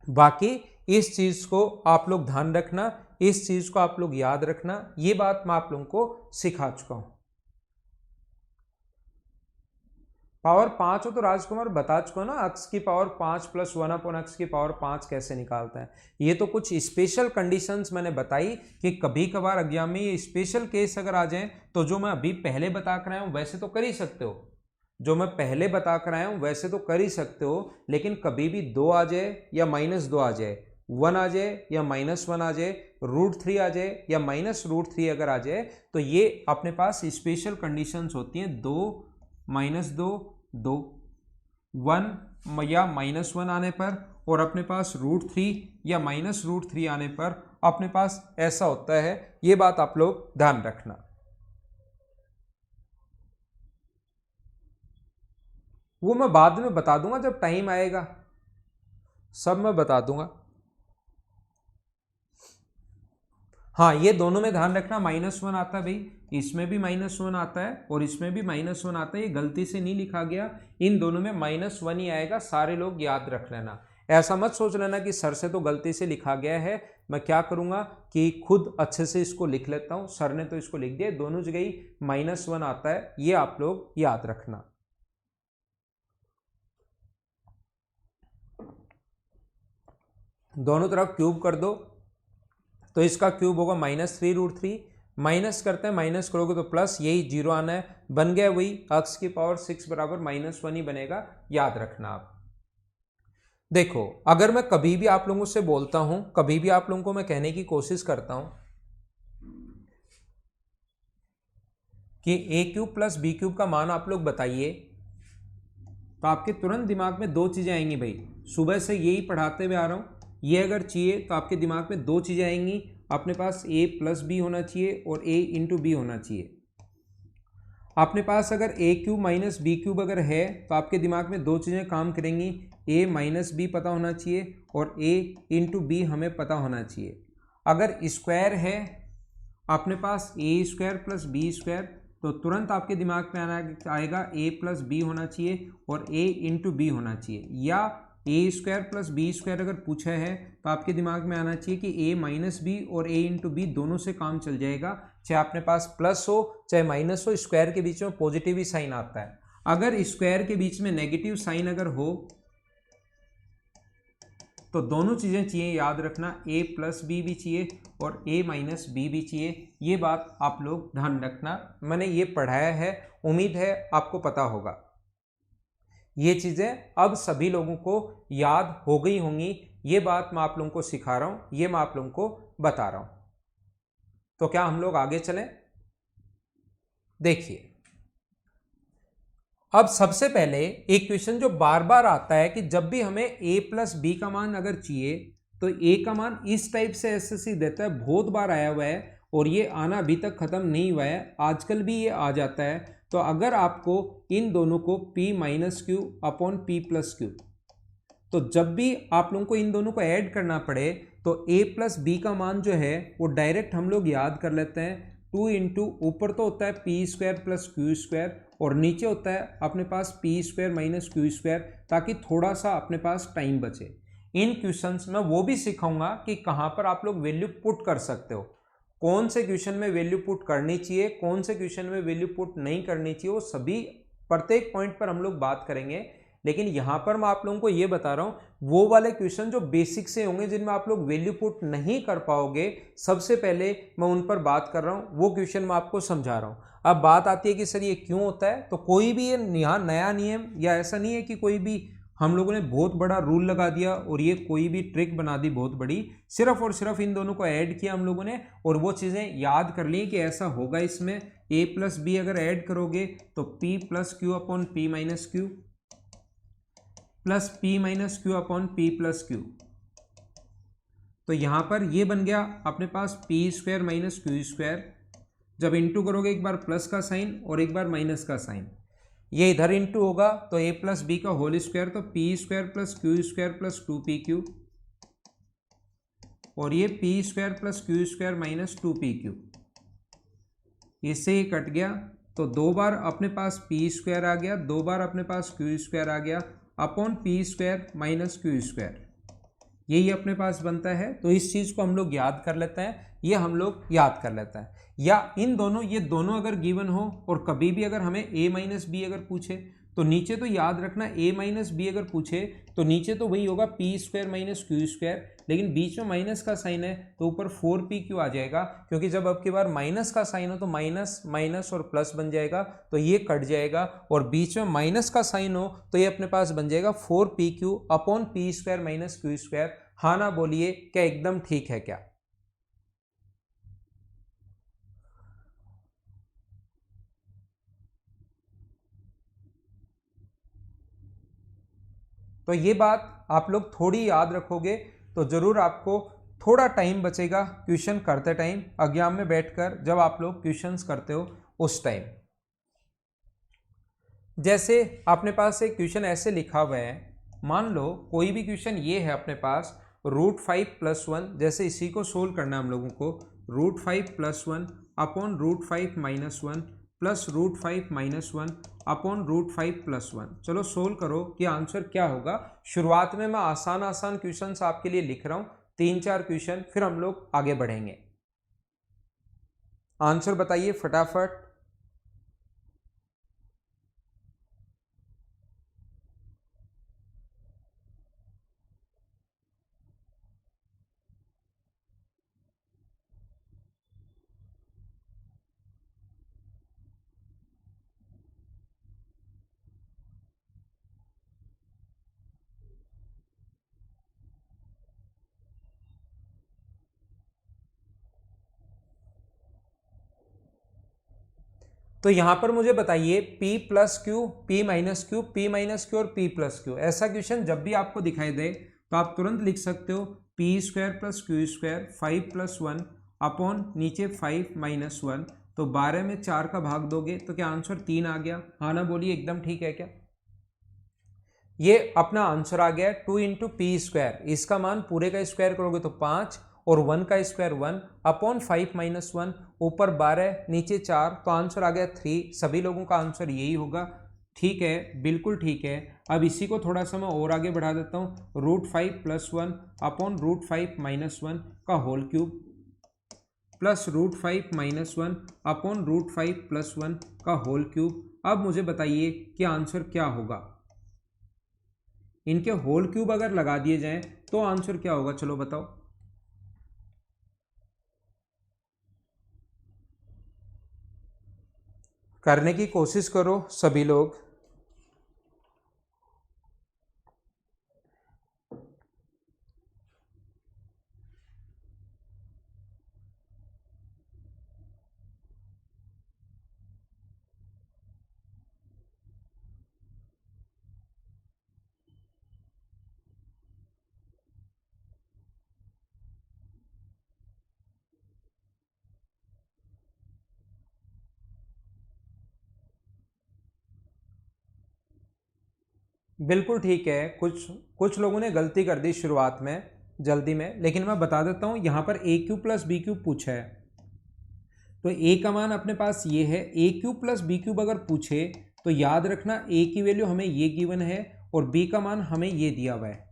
बाकी इस चीज़ को आप लोग ध्यान रखना, इस चीज़ को आप लोग याद रखना, ये बात मैं आप लोगों को सिखा चुका हूँ। पावर 5 हो तो राजकुमार बता चुका ना, x की पावर 5 प्लस 1/x की पावर 5 कैसे निकालता है। ये तो कुछ स्पेशल कंडीशंस मैंने बताई कि कभी कभार एग्जाम में ये स्पेशल केस अगर आ जाए तो जो मैं अभी पहले बता कर आया हूँ वैसे तो कर ही सकते हो, जो मैं पहले बता कर आया हूँ वैसे तो कर ही सकते हो, लेकिन कभी भी 2 आ जाए या -2 आ जाए, 1 आ जाए या -1 आ जाए, √3 आ जाए या -√3 अगर आ जाए, तो ये अपने पास स्पेशल कंडीशंस होती हैं। 2 -2 2 1 या -1 आने पर और अपने पास √3 या -√3 आने पर अपने पास ऐसा होता है। ये बात आप लोग ध्यान रखना। वो मैं बाद में बता दूंगा जब टाइम आएगा, सब मैं बता दूंगा। हाँ, ये दोनों में ध्यान रखना, -1 आता है भाई, इसमें भी -1 आता है और इसमें भी -1 आता है। ये गलती से नहीं लिखा गया, इन दोनों में -1 ही आएगा, सारे लोग याद रख लेना। ऐसा मत सोच लेना कि सर से तो गलती से लिखा गया है। मैं क्या करूंगा कि खुद अच्छे से इसको लिख लेता हूं, सर ने तो इसको लिख दिया, दोनों जगह ही -1 आता है, ये आप लोग याद रखना। दोनों तरफ क्यूब कर दो तो इसका क्यूब होगा -3√3 माइनस करते हैं, माइनस करोगे तो प्लस, यही जीरो आना है, बन गया वही x की पावर 6 बराबर -1 ही बनेगा, याद रखना आप। देखो अगर मैं कभी भी आप लोगों से बोलता हूं, कभी भी आप लोगों को मैं कहने की कोशिश करता हूं कि ए क्यूब प्लस बी क्यूब का मान आप लोग बताइए, तो आपके तुरंत दिमाग में दो चीजें आएंगी भाई, सुबह से यही पढ़ाते हुए आ रहा हूं, ये अगर चाहिए तो आपके दिमाग में दो चीजें आएंगी, अपने पास ए प्लस बी होना चाहिए और ए इंटू बी होना चाहिए। अपने पास अगर ए क्यूब माइनस बी क्यूब अगर है तो आपके दिमाग में दो चीज़ें काम करेंगी, ए माइनस बी पता होना चाहिए और ए इंटू बी हमें पता होना चाहिए। अगर स्क्वायर है अपने पास a square plus B square, तो तुरंत आपके दिमाग में आएगा ए प्लस बी होना चाहिए और ए इंटू बी होना चाहिए। या ए स्क्वायर प्लस बी स्क्वायर अगर पूछा है तो आपके दिमाग में आना चाहिए कि ए माइनस बी और ए इंटू बी दोनों से काम चल जाएगा, चाहे अपने पास प्लस हो चाहे माइनस हो, स्क्वायर के बीच में पॉजिटिव ही साइन आता है। अगर स्क्वायर के बीच में नेगेटिव साइन अगर हो तो दोनों चीज़ें चाहिए, याद रखना, ए प्लस बी भी चाहिए और ए माइनस बी भी चाहिए। ये बात आप लोग ध्यान रखना, मैंने ये पढ़ाया है, उम्मीद है आपको पता होगा। ये चीज़ें अब सभी लोगों को याद हो गई होंगी, ये बात मैं आप लोगों को सिखा रहा हूँ, ये मैं आप लोगों को बता रहा हूँ। तो क्या हम लोग आगे चलें? देखिए अब सबसे पहले एक क्वेश्चन जो बार बार आता है कि जब भी हमें a प्लस बी का मान अगर चाहिए तो a का मान इस टाइप से ऐसे देता है, बहुत बार आया हुआ है और ये आना अभी तक खत्म नहीं हुआ है, आजकल भी ये आ जाता है। तो अगर आपको इन दोनों को p minus q upon p plus q, तो जब भी आप लोगों को इन दोनों को ऐड करना पड़े तो a प्लस बी का मान जो है वो डायरेक्ट हम लोग याद कर लेते हैं, 2 इंटू ऊपर तो होता है p square plus q square और नीचे होता है अपने पास p square minus q square, ताकि थोड़ा सा अपने पास टाइम बचे। इन क्वेश्चंस में वो भी सिखाऊंगा कि कहाँ पर आप लोग वैल्यू पुट कर सकते हो, कौन से क्वेश्चन में वैल्यू पुट करनी चाहिए, कौन से क्वेश्चन में वैल्यू पुट नहीं करनी चाहिए, वो सभी प्रत्येक पॉइंट पर हम लोग बात करेंगे। लेकिन यहां पर मैं आप लोगों को यह बता रहा हूं वो वाले क्वेश्चन जो बेसिक से होंगे, जिनमें आप लोग वैल्यू पुट नहीं कर पाओगे, सबसे पहले मैं उन पर बात कर रहा हूं, वो क्वेश्चन मैं आपको समझा रहा हूं। अब बात आती है कि सर ये क्यों होता है, तो कोई भी ये यहाँ नया नियम या ऐसा नहीं है कि कोई भी हम लोगों ने बहुत बड़ा रूल लगा दिया और ये कोई भी ट्रिक बना दी बहुत बड़ी, सिर्फ और सिर्फ इन दोनों को ऐड किया हम लोगों ने और वो चीज़ें याद कर ली कि ऐसा होगा। इसमें a प्लस बी अगर ऐड करोगे तो p plus q upon p minus q plus p minus q upon p plus q, तो यहां पर ये बन गया अपने पास p square minus q square. जब इंटू करोगे एक बार प्लस का साइन और एक बार माइनस का साइन, ये इधर इंटू होगा तो a प्लस बी का होल स्क्वायर, तो P square plus q square plus 2pq और ये p square plus q square minus 2pq, इससे ही कट गया। तो दो बार अपने पास पी स्क्वायर आ गया, दो बार अपने पास क्यू स्क्वायर आ गया upon p square minus q square, यही अपने पास बनता है। तो इस चीज़ को हम लोग याद कर लेते हैं, ये हम लोग याद कर लेते हैं। या इन दोनों, ये दोनों अगर गिवन हो और कभी भी अगर हमें a माइनस बी अगर पूछे तो नीचे तो याद रखना a माइनस बी अगर पूछे तो नीचे तो वही होगा P square minus q square, लेकिन बीच में माइनस का साइन है तो ऊपर 4pq आ जाएगा, क्योंकि जब अब की बार माइनस का साइन हो तो माइनस माइनस और प्लस बन जाएगा, तो ये कट जाएगा और बीच में माइनस का साइन हो तो ये अपने पास बन जाएगा 4pq upon p square minus q square. हाँ ना बोलिए, क्या एकदम ठीक है क्या? तो ये बात आप लोग थोड़ी याद रखोगे तो जरूर आपको थोड़ा टाइम बचेगा क्वेश्चन करते टाइम, एग्जाम में बैठकर जब आप लोग क्वेश्चंस करते हो उस टाइम। जैसे अपने पास एक क्वेश्चन ऐसे लिखा हुआ है, मान लो कोई भी क्वेश्चन ये है अपने पास √5 + 1, जैसे इसी को सोल्व करना है हम लोगों को, √5 + 1 अपॉन √5 - 1 प्लस √5 - 1 अपॉन √5 + 1। चलो सोल्व करो कि आंसर क्या होगा। शुरुआत में मैं आसान आसान क्वेश्चंस आपके लिए लिख रहा हूं, 3-4 क्वेश्चन, फिर हम लोग आगे बढ़ेंगे। आंसर बताइए फटाफट। तो यहां पर मुझे बताइए p plus Q, p minus Q, p minus Q और p प्लस क्यू, ऐसा क्वेश्चन जब भी आपको दिखाई दे तो आप तुरंत लिख सकते हो p square plus q square 5 plus 1 upon नीचे 5 माइनस 1। तो 12 में 4 का भाग दोगे तो क्या आंसर 3 आ गया? हाँ ना बोलिए, एकदम ठीक है क्या? ये अपना आंसर आ गया 2 इंटू पी स्क्वायर, इसका मान पूरे का स्क्वायर करोगे तो 5 और 1 का स्क्वायर 1 अपॉन 5 माइनस 1, ऊपर 12 नीचे 4, तो आंसर आ गया 3। सभी लोगों का आंसर यही होगा। ठीक है, बिल्कुल ठीक है। अब इसी को थोड़ा सा मैं और आगे बढ़ा देता हूँ, √5 प्लस 1 अपॉन √5 माइनस 1 का whole cube plus √5 minus 1 upon √5 plus 1 का होल क्यूब। अब मुझे बताइए कि आंसर क्या होगा? इनके होल क्यूब अगर लगा दिए जाएं तो आंसर क्या होगा, चलो बताओ। करने की कोशिश करो सभी लोग। बिल्कुल ठीक है। कुछ लोगों ने गलती कर दी शुरुआत में जल्दी में, लेकिन मैं बता देता हूं, यहां पर ए क्यूब प्लस बी क्यूब पूछा है तो ए का मान अपने पास ये है। ए क्यूब प्लस बी क्यूब अगर पूछे तो याद रखना ए की वैल्यू हमें ये गिवन है और बी का मान हमें ये दिया हुआ है।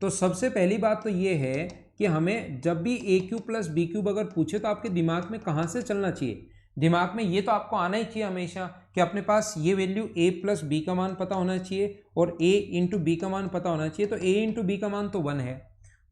तो सबसे पहली बात तो ये है कि हमें जब भी ए क्यूब प्लस बी क्यूब अगर पूछे तो आपके दिमाग में कहाँ से चलना चाहिए? दिमाग में ये तो आपको आना ही चाहिए हमेशा कि अपने पास ये वैल्यू a प्लस बी का मान पता होना चाहिए और a इंटू बी का मान पता होना चाहिए। तो a इंटू बी का मान तो 1 है,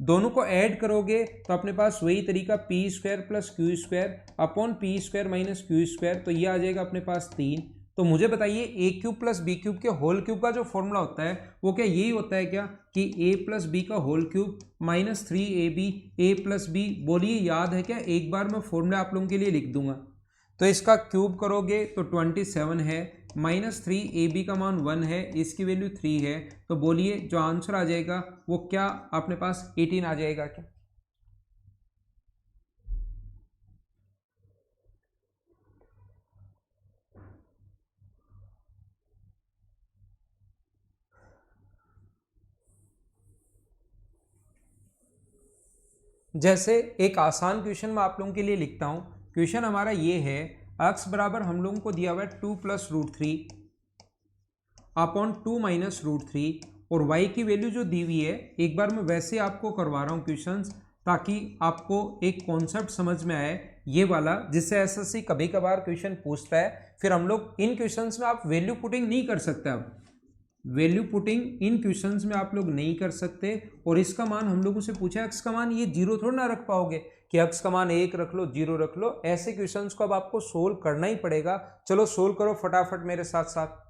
दोनों को ऐड करोगे तो अपने पास वही तरीका P square plus q square upon p square minus q square, तो ये आ जाएगा अपने पास 3। तो मुझे बताइए ए क्यूब प्लस बी क्यूब के होल क्यूब का जो फॉर्मूला होता है वो क्या यही होता है क्या कि a प्लस बी का whole cube minus 3ab a plus B? बोलिए याद है क्या? एक बार मैं फॉर्मूला आप लोगों के लिए लिख दूंगा। तो इसका क्यूब करोगे तो 27 है, माइनस 3ab का मान 1 है, इसकी वैल्यू 3 है। तो बोलिए जो आंसर आ जाएगा वो क्या अपने पास 18 आ जाएगा क्या? जैसे एक आसान क्वेश्चन मैं आप लोगों के लिए लिखता हूं। क्वेश्चन हमारा ये है, x बराबर हम लोगों को दिया हुआ है 2 प्लस √3 अपॉन 2 माइनस √3 और y की वैल्यू जो दी हुई है, एक बार मैं वैसे आपको करवा रहा हूँ क्वेश्चंस ताकि आपको एक कॉन्सेप्ट समझ में आए ये वाला, जिससे एसएससी कभी कभार क्वेश्चन पूछता है। फिर हम लोग इन क्वेश्चंस में आप वैल्यू पुटिंग नहीं कर सकते। अब वैल्यू पुटिंग इन क्वेश्चंस में आप लोग नहीं कर सकते और इसका मान हम लोगों से पूछा x का मान, ये 0 थोड़ा ना रख पाओगे कि x का मान 1 रख लो 0 रख लो। ऐसे क्वेश्चंस को अब आपको सोल्व करना ही पड़ेगा। चलो सोल्व करो फटाफट मेरे साथ साथ।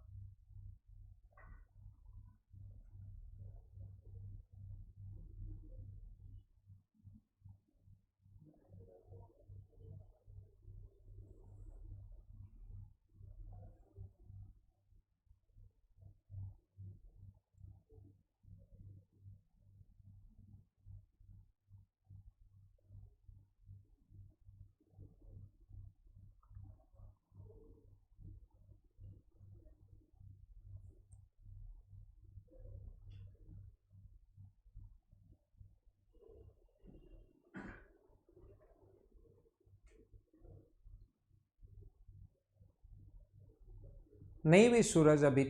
नहीं भी सूरज, अभी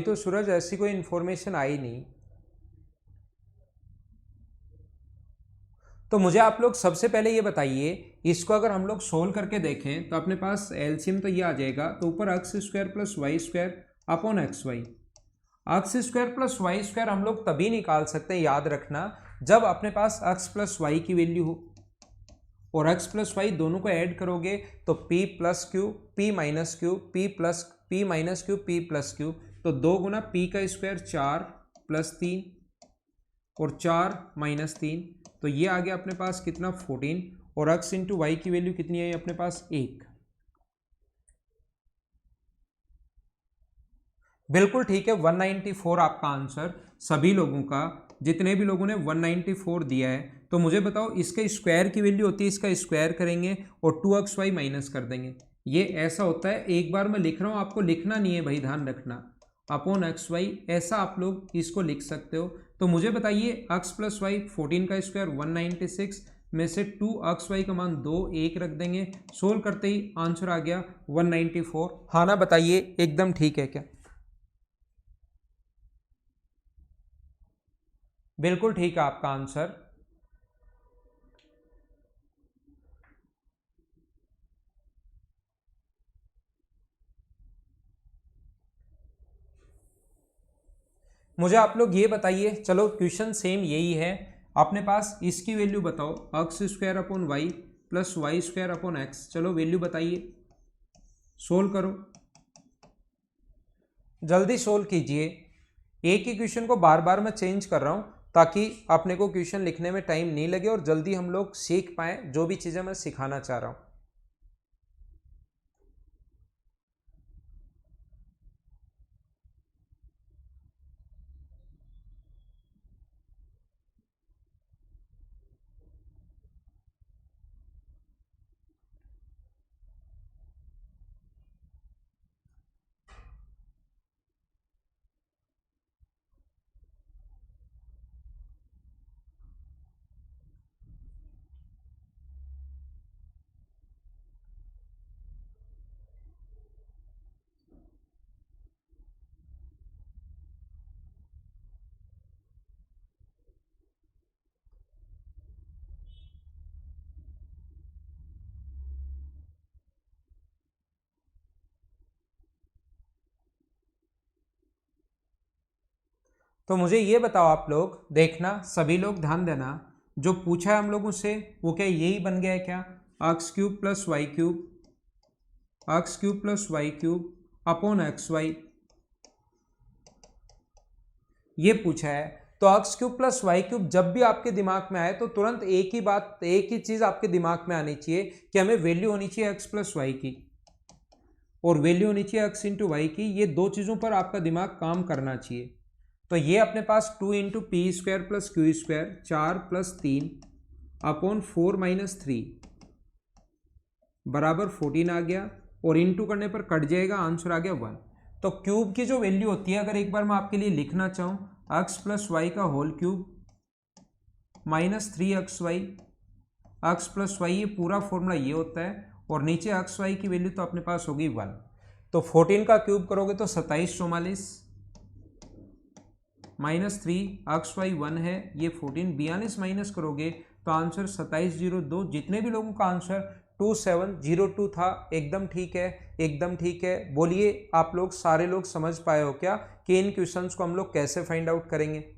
तो सूरज ऐसी कोई इंफॉर्मेशन आई नहीं। तो मुझे आप लोग सबसे पहले ये बताइए, इसको अगर हम लोग सोल्व करके देखें तो अपने पास एलसीएम तो ये आ जाएगा। तो ऊपर X square plus Y square upon X Y, X square plus Y square हम लोग तभी निकाल सकते हैं, याद रखना, जब अपने पास एक्स प्लस वाई की वैल्यू हो और x प्लस वाई दोनों को ऐड करोगे तो p plus Q p minus Q p minus Q p plus q. तो 2 गुना p का स्क्वायर 4 प्लस 3 और 4 माइनस 3, तो ये आ गया अपने पास कितना 14 और x इंटू वाई की वैल्यू कितनी है अपने पास 1। बिल्कुल ठीक है 194 आपका आंसर सभी लोगों का, जितने भी लोगों ने 194 दिया है। तो मुझे बताओ इसके स्क्वायर की वैल्यू होती है, इसका स्क्वायर करेंगे और 2xy माइनस कर देंगे। ये ऐसा होता है, एक बार मैं लिख रहा हूँ, आपको लिखना नहीं है भाई, ध्यान रखना, अपॉन एक्स वाई, ऐसा आप लोग इसको लिख सकते हो। तो मुझे बताइए x प्लस वाई 14 का स्क्वायर 196 में से 2xy का मान 2 1 रख देंगे, सोल्व करते ही आंसर आ गया 194। हाँ ना बताइए एकदम ठीक है क्या? बिल्कुल ठीक है आपका आंसर। मुझे आप लोग ये बताइए, चलो क्वेश्चन सेम यही है अपने पास, इसकी वैल्यू बताओ, X square upon Y plus Y square upon X. चलो वैल्यू बताइए, सोल्व करो, जल्दी सोल्व कीजिए। एक ही क्वेश्चन को बार बार मैं चेंज कर रहा हूं ताकि अपने को क्वेश्चन लिखने में टाइम नहीं लगे और जल्दी हम लोग सीख पाए जो भी चीजें मैं सिखाना चाह रहा हूं। तो मुझे ये बताओ, आप लोग देखना, सभी लोग ध्यान देना, जो पूछा है हम लोगों से वो क्या यही बन गया है क्या? X cube plus Y cube, X cube plus Y cube upon X Y, ये पूछा है। तो X cube plus Y cube जब भी आपके दिमाग में आए तो तुरंत एक ही बात, एक ही चीज आपके दिमाग में आनी चाहिए कि हमें वैल्यू होनी चाहिए एक्स प्लस वाई की और वैल्यू होनी चाहिए एक्स इंटू वाई की। ये दो चीजों पर आपका दिमाग काम करना चाहिए। तो ये अपने पास 2 into P square plus q square, 4 plus 3 upon 4 minus 3 बराबर 14 आ गया और इंटू करने पर कट जाएगा, आंसर आ गया 1। तो क्यूब की जो वैल्यू होती है, अगर एक बार मैं आपके लिए लिखना चाहूँ, एक्स प्लस वाई का whole cube minus 3xy, X plus Y, ये पूरा फॉर्मूला ये होता है और नीचे एक्स वाई की वैल्यू तो अपने पास होगी 1। तो 14 का क्यूब करोगे तो 2744 माइनस 3 एक्स वाई 1 है, ये 14 42 माइनस करोगे तो आंसर 2702। जितने भी लोगों का आंसर 2702 था, एकदम ठीक है, एकदम ठीक है। बोलिए आप लोग सारे लोग समझ पाए हो क्या कि इन क्वेश्चंस को हम लोग कैसे फाइंड आउट करेंगे?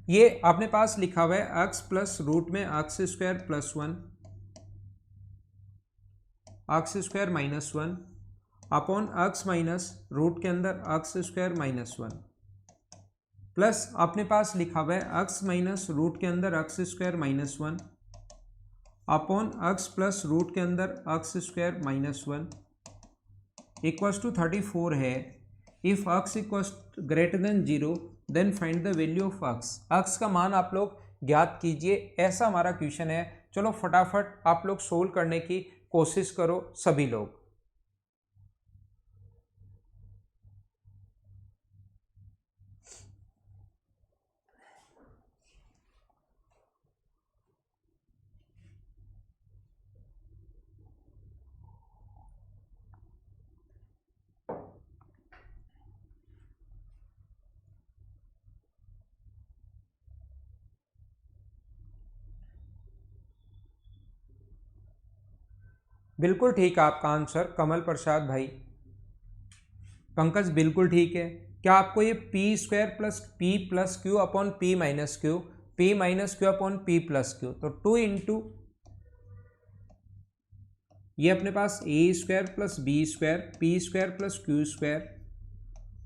ये अपने पास लिखा हुआ है एक्स प्लस रूट में X square plus 1, X square minus 1 upon X minus root के अंदर एक्स स्क्वायर माइनस 1 प्लस अपने पास लिखा हुआ है एक्स माइनस रूट के अंदर X square minus 1 upon X plus root के अंदर X square minus 1 equals to 34 है। If x equals greater than 0 then find the value of x। x का मान आप लोग ज्ञात कीजिए, ऐसा हमारा क्वेश्चन है। चलो फटाफट आप लोग सोल्व करने की कोशिश करो सभी लोग। बिल्कुल ठीक है आपका आंसर कमल प्रसाद भाई। पंकज बिल्कुल ठीक है। क्या आपको ये p square plus q upon p minus q, p minus q upon p plus q, तो 2 इंटू ये अपने पास a square plus B square p square plus q square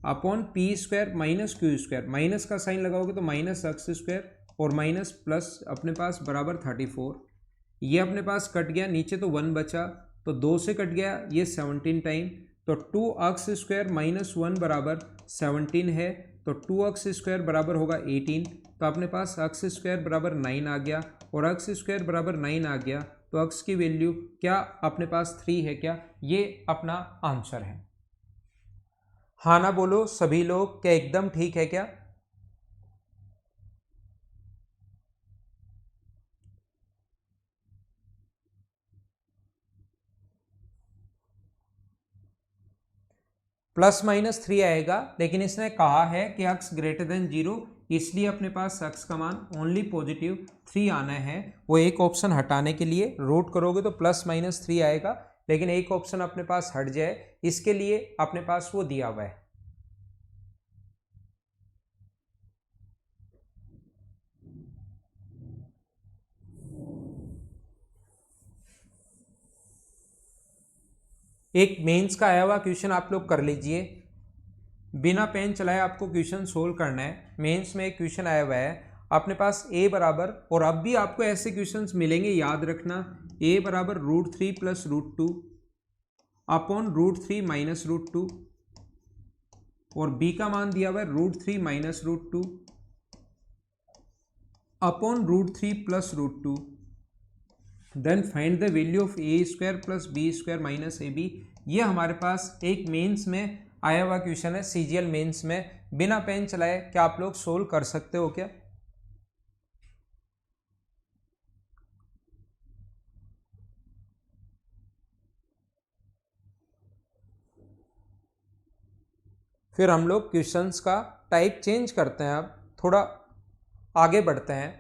upon p square minus q square, minus का sign लगाओगे तो minus x square और minus plus अपने पास बराबर 34। ये अपने पास कट गया, नीचे तो 1 बचा तो 2 से कट गया, ये 17 टाइम, तो 2x स्क्वायर माइनस 1 बराबर 17 है, तो 2x स्क्वायर बराबर होगा 18। तो अपने पास x स्क्वायर बराबर 9 आ गया और x स्क्वायर बराबर 9 आ गया, तो x की वैल्यू क्या अपने पास 3 है क्या? ये अपना आंसर है। हाँ ना बोलो सभी लोग, क्या एकदम ठीक है क्या? प्लस माइनस 3 आएगा, लेकिन इसने कहा है कि x ग्रेटर देन 0, इसलिए अपने पास x का मान ओनली पॉजिटिव 3 आना है। वो एक ऑप्शन हटाने के लिए रूट करोगे तो प्लस माइनस 3 आएगा, लेकिन एक ऑप्शन अपने पास हट जाए, इसके लिए अपने पास वो दिया हुआ है। एक मेंस का आया हुआ क्वेश्चन आप लोग कर लीजिए, बिना पेन चलाए आपको क्वेश्चन सोल्व करना है। मेंस में एक क्वेश्चन आया हुआ है अपने पास a बराबर, और अब भी आपको ऐसे क्वेश्चंस मिलेंगे, याद रखना, a बराबर √3 प्लस √2 अपॉन √3 माइनस √2 और b का मान दिया हुआ है √3 minus √2 upon √3 plus √2। Then find the value of a square plus B square minus ab। ये हमारे पास एक मेंस में आया हुआ क्वेश्चन है, सीजीएल मेंस में। बिना पेन चलाए क्या आप लोग सोल्व कर सकते हो क्या? फिर हम लोग क्वेश्चंस का टाइप चेंज करते हैं, अब थोड़ा आगे बढ़ते हैं।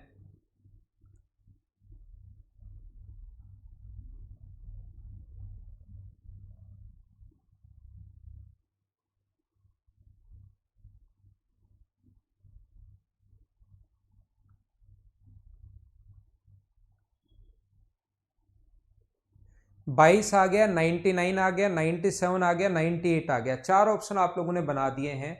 बाईस आ गया, 99 आ गया, 97 आ गया, 98 आ गया, 4 ऑप्शन आप लोगों ने बना दिए हैं।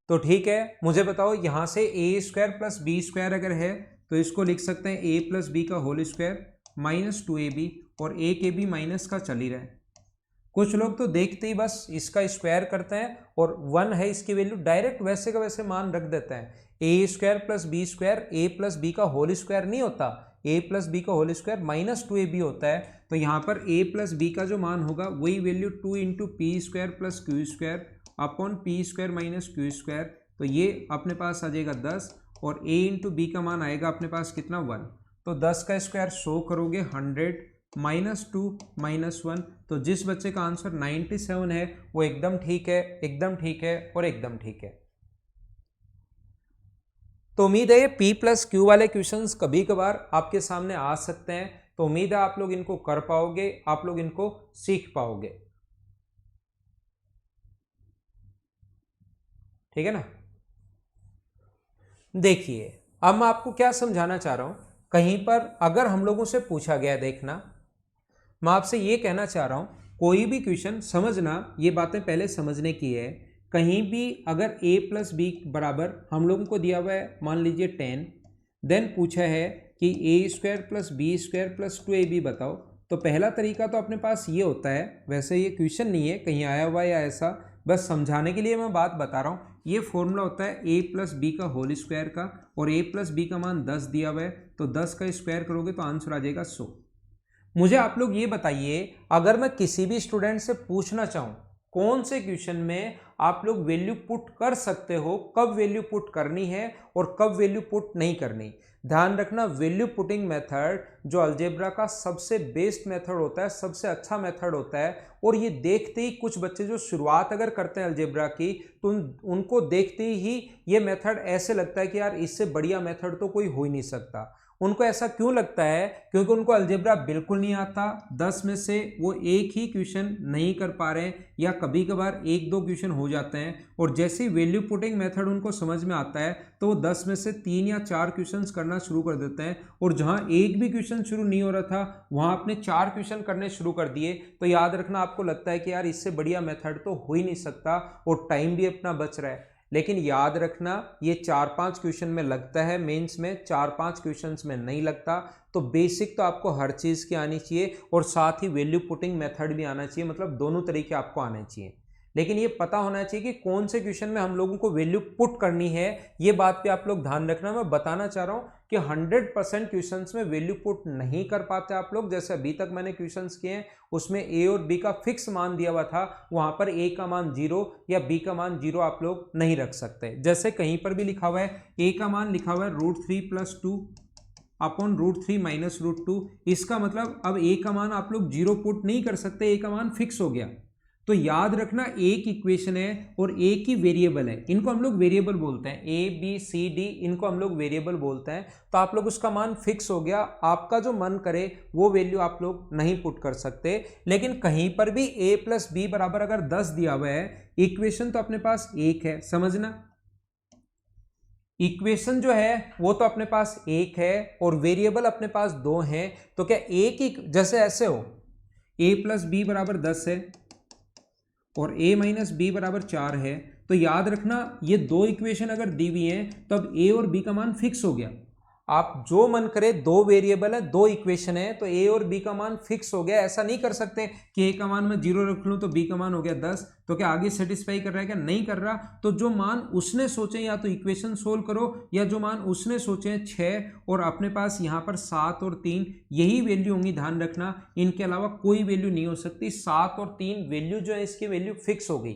तो ठीक है, मुझे बताओ यहाँ से ए स्क्वायर प्लस बी स्क्वायर अगर है तो इसको लिख सकते हैं ए प्लस बी का होल स्क्वायर माइनस 2ab, और एक ए बी माइनस का चल ही रहा है। कुछ लोग तो देखते ही बस इसका स्क्वायर करते हैं और 1 है इसकी वैल्यू, डायरेक्ट वैसे का वैसे मान रख देते हैं। ए स्क्वायर प्लस बी स्क्वायर ए प्लस बी का होल स्क्वायर नहीं होता, ए प्लस बी का होल स्क्वायर माइनस 2ab होता है। तो यहाँ पर ए प्लस बी का जो मान होगा वही value 2 into P square plus q square upon p square minus q square, तो ये अपने पास आ जाएगा 10, और a इंटू बी का मान आएगा अपने पास कितना 1। तो 10 का स्क्वायर 100 करोगे 100 माइनस 2 माइनस 1, तो जिस बच्चे का आंसर 97 है वो एकदम ठीक है, एकदम ठीक है और एकदम ठीक है। तो उम्मीद है ये p प्लस क्यू वाले क्वेश्चंस कभी कभार आपके सामने आ सकते हैं, तो उम्मीद है आप लोग इनको कर पाओगे, आप लोग इनको सीख पाओगे। ठीक है ना? देखिए अब मैं आपको क्या समझाना चाह रहा हूं, कहीं पर अगर हम लोगों से पूछा गया, देखना मैं आपसे ये कहना चाह रहा हूं, कोई भी क्वेश्चन समझना, ये बातें पहले समझने की है। कहीं भी अगर a प्लस बी बराबर हम लोगों को दिया हुआ है, मान लीजिए 10, देन पूछा है कि a square plus B square plus 2ab बताओ, तो पहला तरीका तो अपने पास ये होता है, वैसे ये क्वेश्चन नहीं है कहीं आया हुआ या ऐसा, बस समझाने के लिए मैं बात बता रहा हूँ। ये फॉर्मूला होता है a प्लस बी का होल स्क्वायर का, और a प्लस बी का मान 10 दिया हुआ है, तो 10 का स्क्वायर करोगे तो आंसर आ जाएगा 100। मुझे आप लोग ये बताइए, अगर मैं किसी भी स्टूडेंट से पूछना चाहूँ कौन से क्वेश्चन में आप लोग वैल्यू पुट कर सकते हो, कब वैल्यू पुट करनी है और कब वैल्यू पुट नहीं करनी। ध्यान रखना, वैल्यू पुटिंग मेथड जो अलजेब्रा का सबसे बेस्ट मेथड होता है, सबसे अच्छा मेथड होता है, और ये देखते ही कुछ बच्चे जो शुरुआत अगर करते हैं अलजेब्रा की, तो उनको देखते ही ये मेथड ऐसे लगता है कि यार इससे बढ़िया मेथड तो कोई हो ही नहीं सकता। उनको ऐसा क्यों लगता है? क्योंकि उनको अलजेब्रा बिल्कुल नहीं आता, 10 में से वो एक ही क्वेश्चन नहीं कर पा रहे हैं या कभी कभार 1-2 क्वेश्चन हो जाते हैं, और जैसे ही वैल्यू पुटिंग मेथड उनको समझ में आता है तो वो 10 में से 3 या 4 क्वेश्चंस करना शुरू कर देते हैं, और जहां एक भी क्वेश्चन शुरू नहीं हो रहा था वहां आपने 4 क्वेश्चन करने शुरू कर दिए। तो याद रखना, आपको लगता है कि यार इससे बढ़िया मेथड तो हो ही नहीं सकता और टाइम भी अपना बच रहा है, लेकिन याद रखना ये 4-5 क्वेश्चन में लगता है मेंस में, 4-5 क्वेश्चंस में नहीं लगता। तो बेसिक तो आपको हर चीज़ की आनी चाहिए और साथ ही वैल्यू पुटिंग मेथड भी आना चाहिए, मतलब दोनों तरीके आपको आने चाहिए। लेकिन ये पता होना चाहिए कि कौन से क्वेश्चन में हम लोगों को वैल्यू पुट करनी है, ये बात पे आप लोग ध्यान रखना। मैं बताना चाह रहा हूँ कि 100% क्वेश्चंस में वैल्यू पुट नहीं कर पाते आप लोग। जैसे अभी तक मैंने क्वेश्चंस किए हैं उसमें ए और बी का फिक्स मान दिया हुआ था, वहां पर ए का मान 0 या बी का मान 0 आप लोग नहीं रख सकते। जैसे कहीं पर भी लिखा हुआ है ए का मान लिखा हुआ है √3 + 2 अपॉन √3 - √2, इसका मतलब अब ए का मान आप लोग 0 पुट नहीं कर सकते, ए का मान फिक्स हो गया। तो याद रखना एक इक्वेशन है और एक ही वेरिएबल है, इनको हम लोग वेरिएबल बोलते हैं, ए बी सी डी, इनको हम लोग वेरिएबल बोलते हैं। तो आप लोग उसका मान फिक्स हो गया, आपका जो मन करे वो वैल्यू आप लोग नहीं पुट कर सकते। लेकिन कहीं पर भी a + b बराबर अगर 10 दिया हुआ है, इक्वेशन तो अपने पास एक है, समझना, इक्वेशन जो है वो तो अपने पास एक है और वेरिएबल अपने पास 2 हैं। तो क्या एक ही, जैसे ऐसे हो a + b बराबर 10 है और a - b बराबर 4 है, तो याद रखना ये दो इक्वेशन अगर दी हुई हैं तो अब a और b का मान फिक्स हो गया। आप जो मन करे, दो वेरिएबल है, दो इक्वेशन है, तो a और b का मान फिक्स हो गया। ऐसा नहीं कर सकते कि a का मान मैं 0 रख लूं तो b का मान हो गया 10, तो क्या आगे सेटिस्फाई कर रहा है? क्या नहीं कर रहा। तो जो मान उसने सोचे या तो इक्वेशन सोल्व करो, या जो मान उसने सोचे 6 और अपने पास यहाँ पर 7 और 3, यही वैल्यू होंगी, ध्यान रखना, इनके अलावा कोई वैल्यू नहीं हो सकती। 7 और 3 वैल्यू जो है इसकी वैल्यू फिक्स हो गई।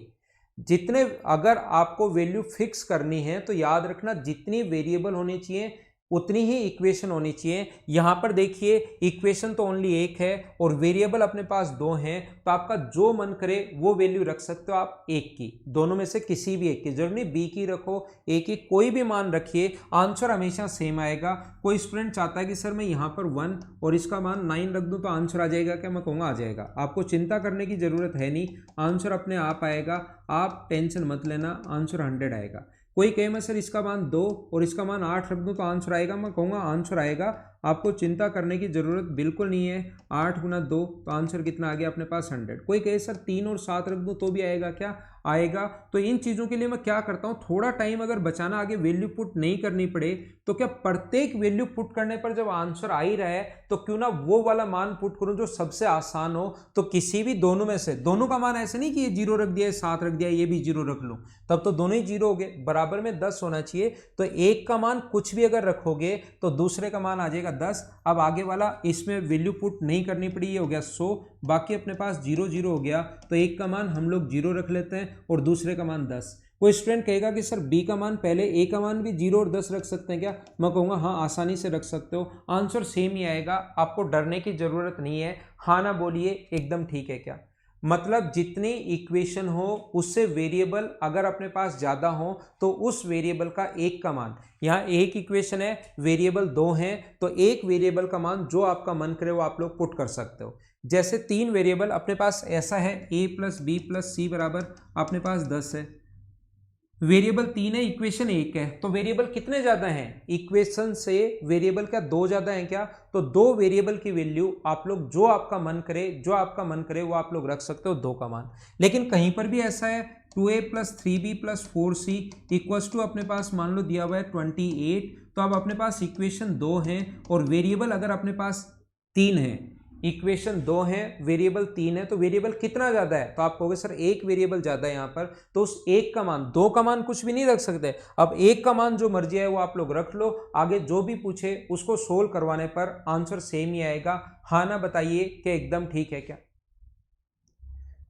जितने, अगर आपको वैल्यू फिक्स करनी है तो याद रखना जितनी वेरिएबल होनी चाहिए उतनी ही इक्वेशन होनी चाहिए। यहां पर देखिए इक्वेशन तो ओनली एक है और वेरिएबल अपने पास 2 हैं, तो आपका जो मन करे वो वैल्यू रख सकते हो आप एक की, दोनों में से किसी भी एक की, जरूरी नहीं बी की रखो, ए की, कोई भी मान रखिए, आंसर हमेशा सेम आएगा। कोई स्टूडेंट चाहता है कि सर मैं यहाँ पर 1 और इसका मान 9 रख दूं तो आंसर आ जाएगा क्या? मैं कहूँगा आ जाएगा, आपको चिंता करने की जरूरत है नहीं, आंसर अपने आप आएगा, आप टेंशन मत लेना, आंसर 100 आएगा। कोई कहे मैं सर इसका मान 2 और इसका मान 8 रख दूं तो आंसर आएगा, मैं कहूँगा आंसर आएगा, आपको चिंता करने की जरूरत बिल्कुल नहीं है। 8 × 2 तो आंसर कितना आ गया अपने पास? 100। कोई कहे सर 3 और 7 रख दूं तो भी आएगा क्या? आएगा। तो इन चीज़ों के लिए मैं क्या करता हूँ, थोड़ा टाइम अगर बचाना, आगे वैल्यू पुट नहीं करनी पड़े, तो क्या प्रत्येक वैल्यू पुट करने पर जब आंसर आ ही रहा है तो क्यों ना वो वाला मान पुट करूं जो सबसे आसान हो। तो किसी भी दोनों में से, दोनों का मान ऐसे नहीं कि ये 0 रख दिया, 7 रख दिया, ये भी 0 रख लो, तब तो दोनों ही 0 हो गए, बराबर में 10 होना चाहिए। तो एक का मान कुछ भी अगर रखोगे तो दूसरे का मान आ जाएगा 10। अब आगे वाला इसमें वैल्यू पुट नहीं करनी पड़ी, ये हो गया 100, बाकी अपने पास 0 0 हो गया, तो एक का मान हम लोग 0 रख लेते हैं और दूसरे का मान 10। कोई स्टूडेंट कहेगा कि सर बी का मान पहले, ए का मान भी 0 और 10 रख सकते हैं क्या? मैं कहूँगा हाँ, आसानी से रख सकते हो, आंसर सेम ही आएगा, आपको डरने की जरूरत नहीं है। हाँ ना बोलिए, एकदम ठीक है क्या? मतलब जितनी इक्वेशन हो उससे वेरिएबल अगर अपने पास ज़्यादा हो तो उस वेरिएबल का एक का मान, यहाँ एक इक्वेशन है, वेरिएबल 2 हैं, तो एक वेरिएबल का मान जो आपका मन करे वो आप लोग पुट कर सकते हो। जैसे 3 वेरिएबल अपने पास ऐसा है, a + b + c बराबर अपने पास 10 है, वेरिएबल 3 है, इक्वेशन 1 है, तो वेरिएबल कितने ज्यादा हैं? इक्वेशन से वेरिएबल क्या 2 ज्यादा हैं क्या? तो 2 वेरिएबल की वैल्यू आप लोग जो आपका मन करे वो आप लोग रख सकते हो, 2 का मान। लेकिन कहीं पर भी ऐसा है 2a + 3b + 4c = अपने पास मान लो दिया हुआ है 28, तो अब अपने पास इक्वेशन 2 है और वेरिएबल अगर अपने पास 3 है, इक्वेशन 2 है, वेरिएबल 3 है, तो वेरिएबल कितना ज्यादा है? तो आप कहोगे सर एक वेरिएबल ज्यादा है यहाँ पर, तो उस एक का मान, 2 का मान कुछ भी नहीं रख सकते, अब एक का मान जो मर्जी है वो आप लोग रख लो, आगे जो भी पूछे उसको सोल्व करवाने पर आंसर सेम ही आएगा। हाँ ना बताइए कि एकदम ठीक है क्या?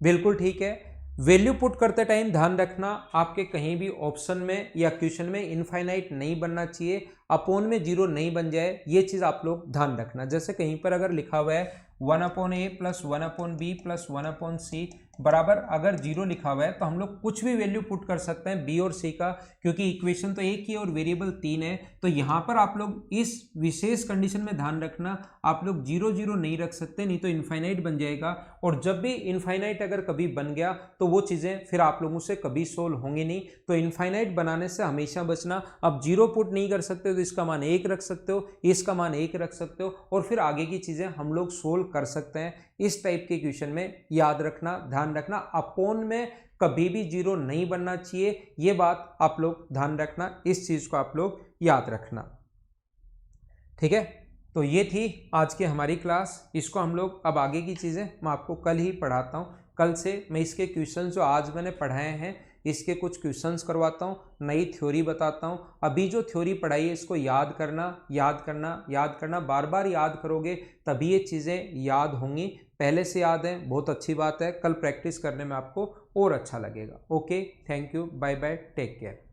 बिल्कुल ठीक है। वैल्यू पुट करते टाइम ध्यान रखना आपके कहीं भी ऑप्शन में या क्वेश्चन में इनफाइनाइट नहीं बनना चाहिए, अपोन में 0 नहीं बन जाए, ये चीज आप लोग ध्यान रखना। जैसे कहीं पर अगर लिखा हुआ है 1/a + 1/b + 1/c बराबर अगर 0 लिखा हुआ है तो हम लोग कुछ भी वैल्यू पुट कर सकते हैं बी और सी का, क्योंकि इक्वेशन तो एक ही है और वेरिएबल 3 है। तो यहाँ पर आप लोग इस विशेष कंडीशन में ध्यान रखना, आप लोग 0 0 नहीं रख सकते, नहीं तो इनफाइनाइट बन जाएगा। और जब भी इनफाइनाइट अगर कभी बन गया तो वो चीज़ें फिर आप लोगों से कभी सोल्व होंगी नहीं। तो इनफाइनाइट बनाने से हमेशा बचना। अब 0 पुट नहीं कर सकते तो इसका मान 1 रख सकते हो, इसका मान 1 रख सकते हो, और फिर आगे की चीज़ें हम लोग सोल्व कर सकते हैं। इस टाइप के क्वेश्चन में याद रखना, ध्यान रखना, अपोन में कभी भी 0 नहीं बनना चाहिए, ये बात आप लोग ध्यान रखना, इस चीज़ को आप लोग याद रखना। ठीक है, तो ये थी आज की हमारी क्लास। इसको हम लोग अब आगे की चीज़ें मैं आपको कल ही पढ़ाता हूँ। कल से मैं इसके क्वेश्चन जो आज मैंने पढ़ाए हैं इसके कुछ क्वेश्चंस करवाता हूँ, नई थ्योरी बताता हूँ। अभी जो थ्योरी पढ़ाई है इसको याद करना, याद करना, याद करना, बार बार याद करोगे तभी ये चीज़ें याद होंगी। पहले से याद है, बहुत अच्छी बात है, कल प्रैक्टिस करने में आपको और अच्छा लगेगा। Okay, thank you, bye bye, take care.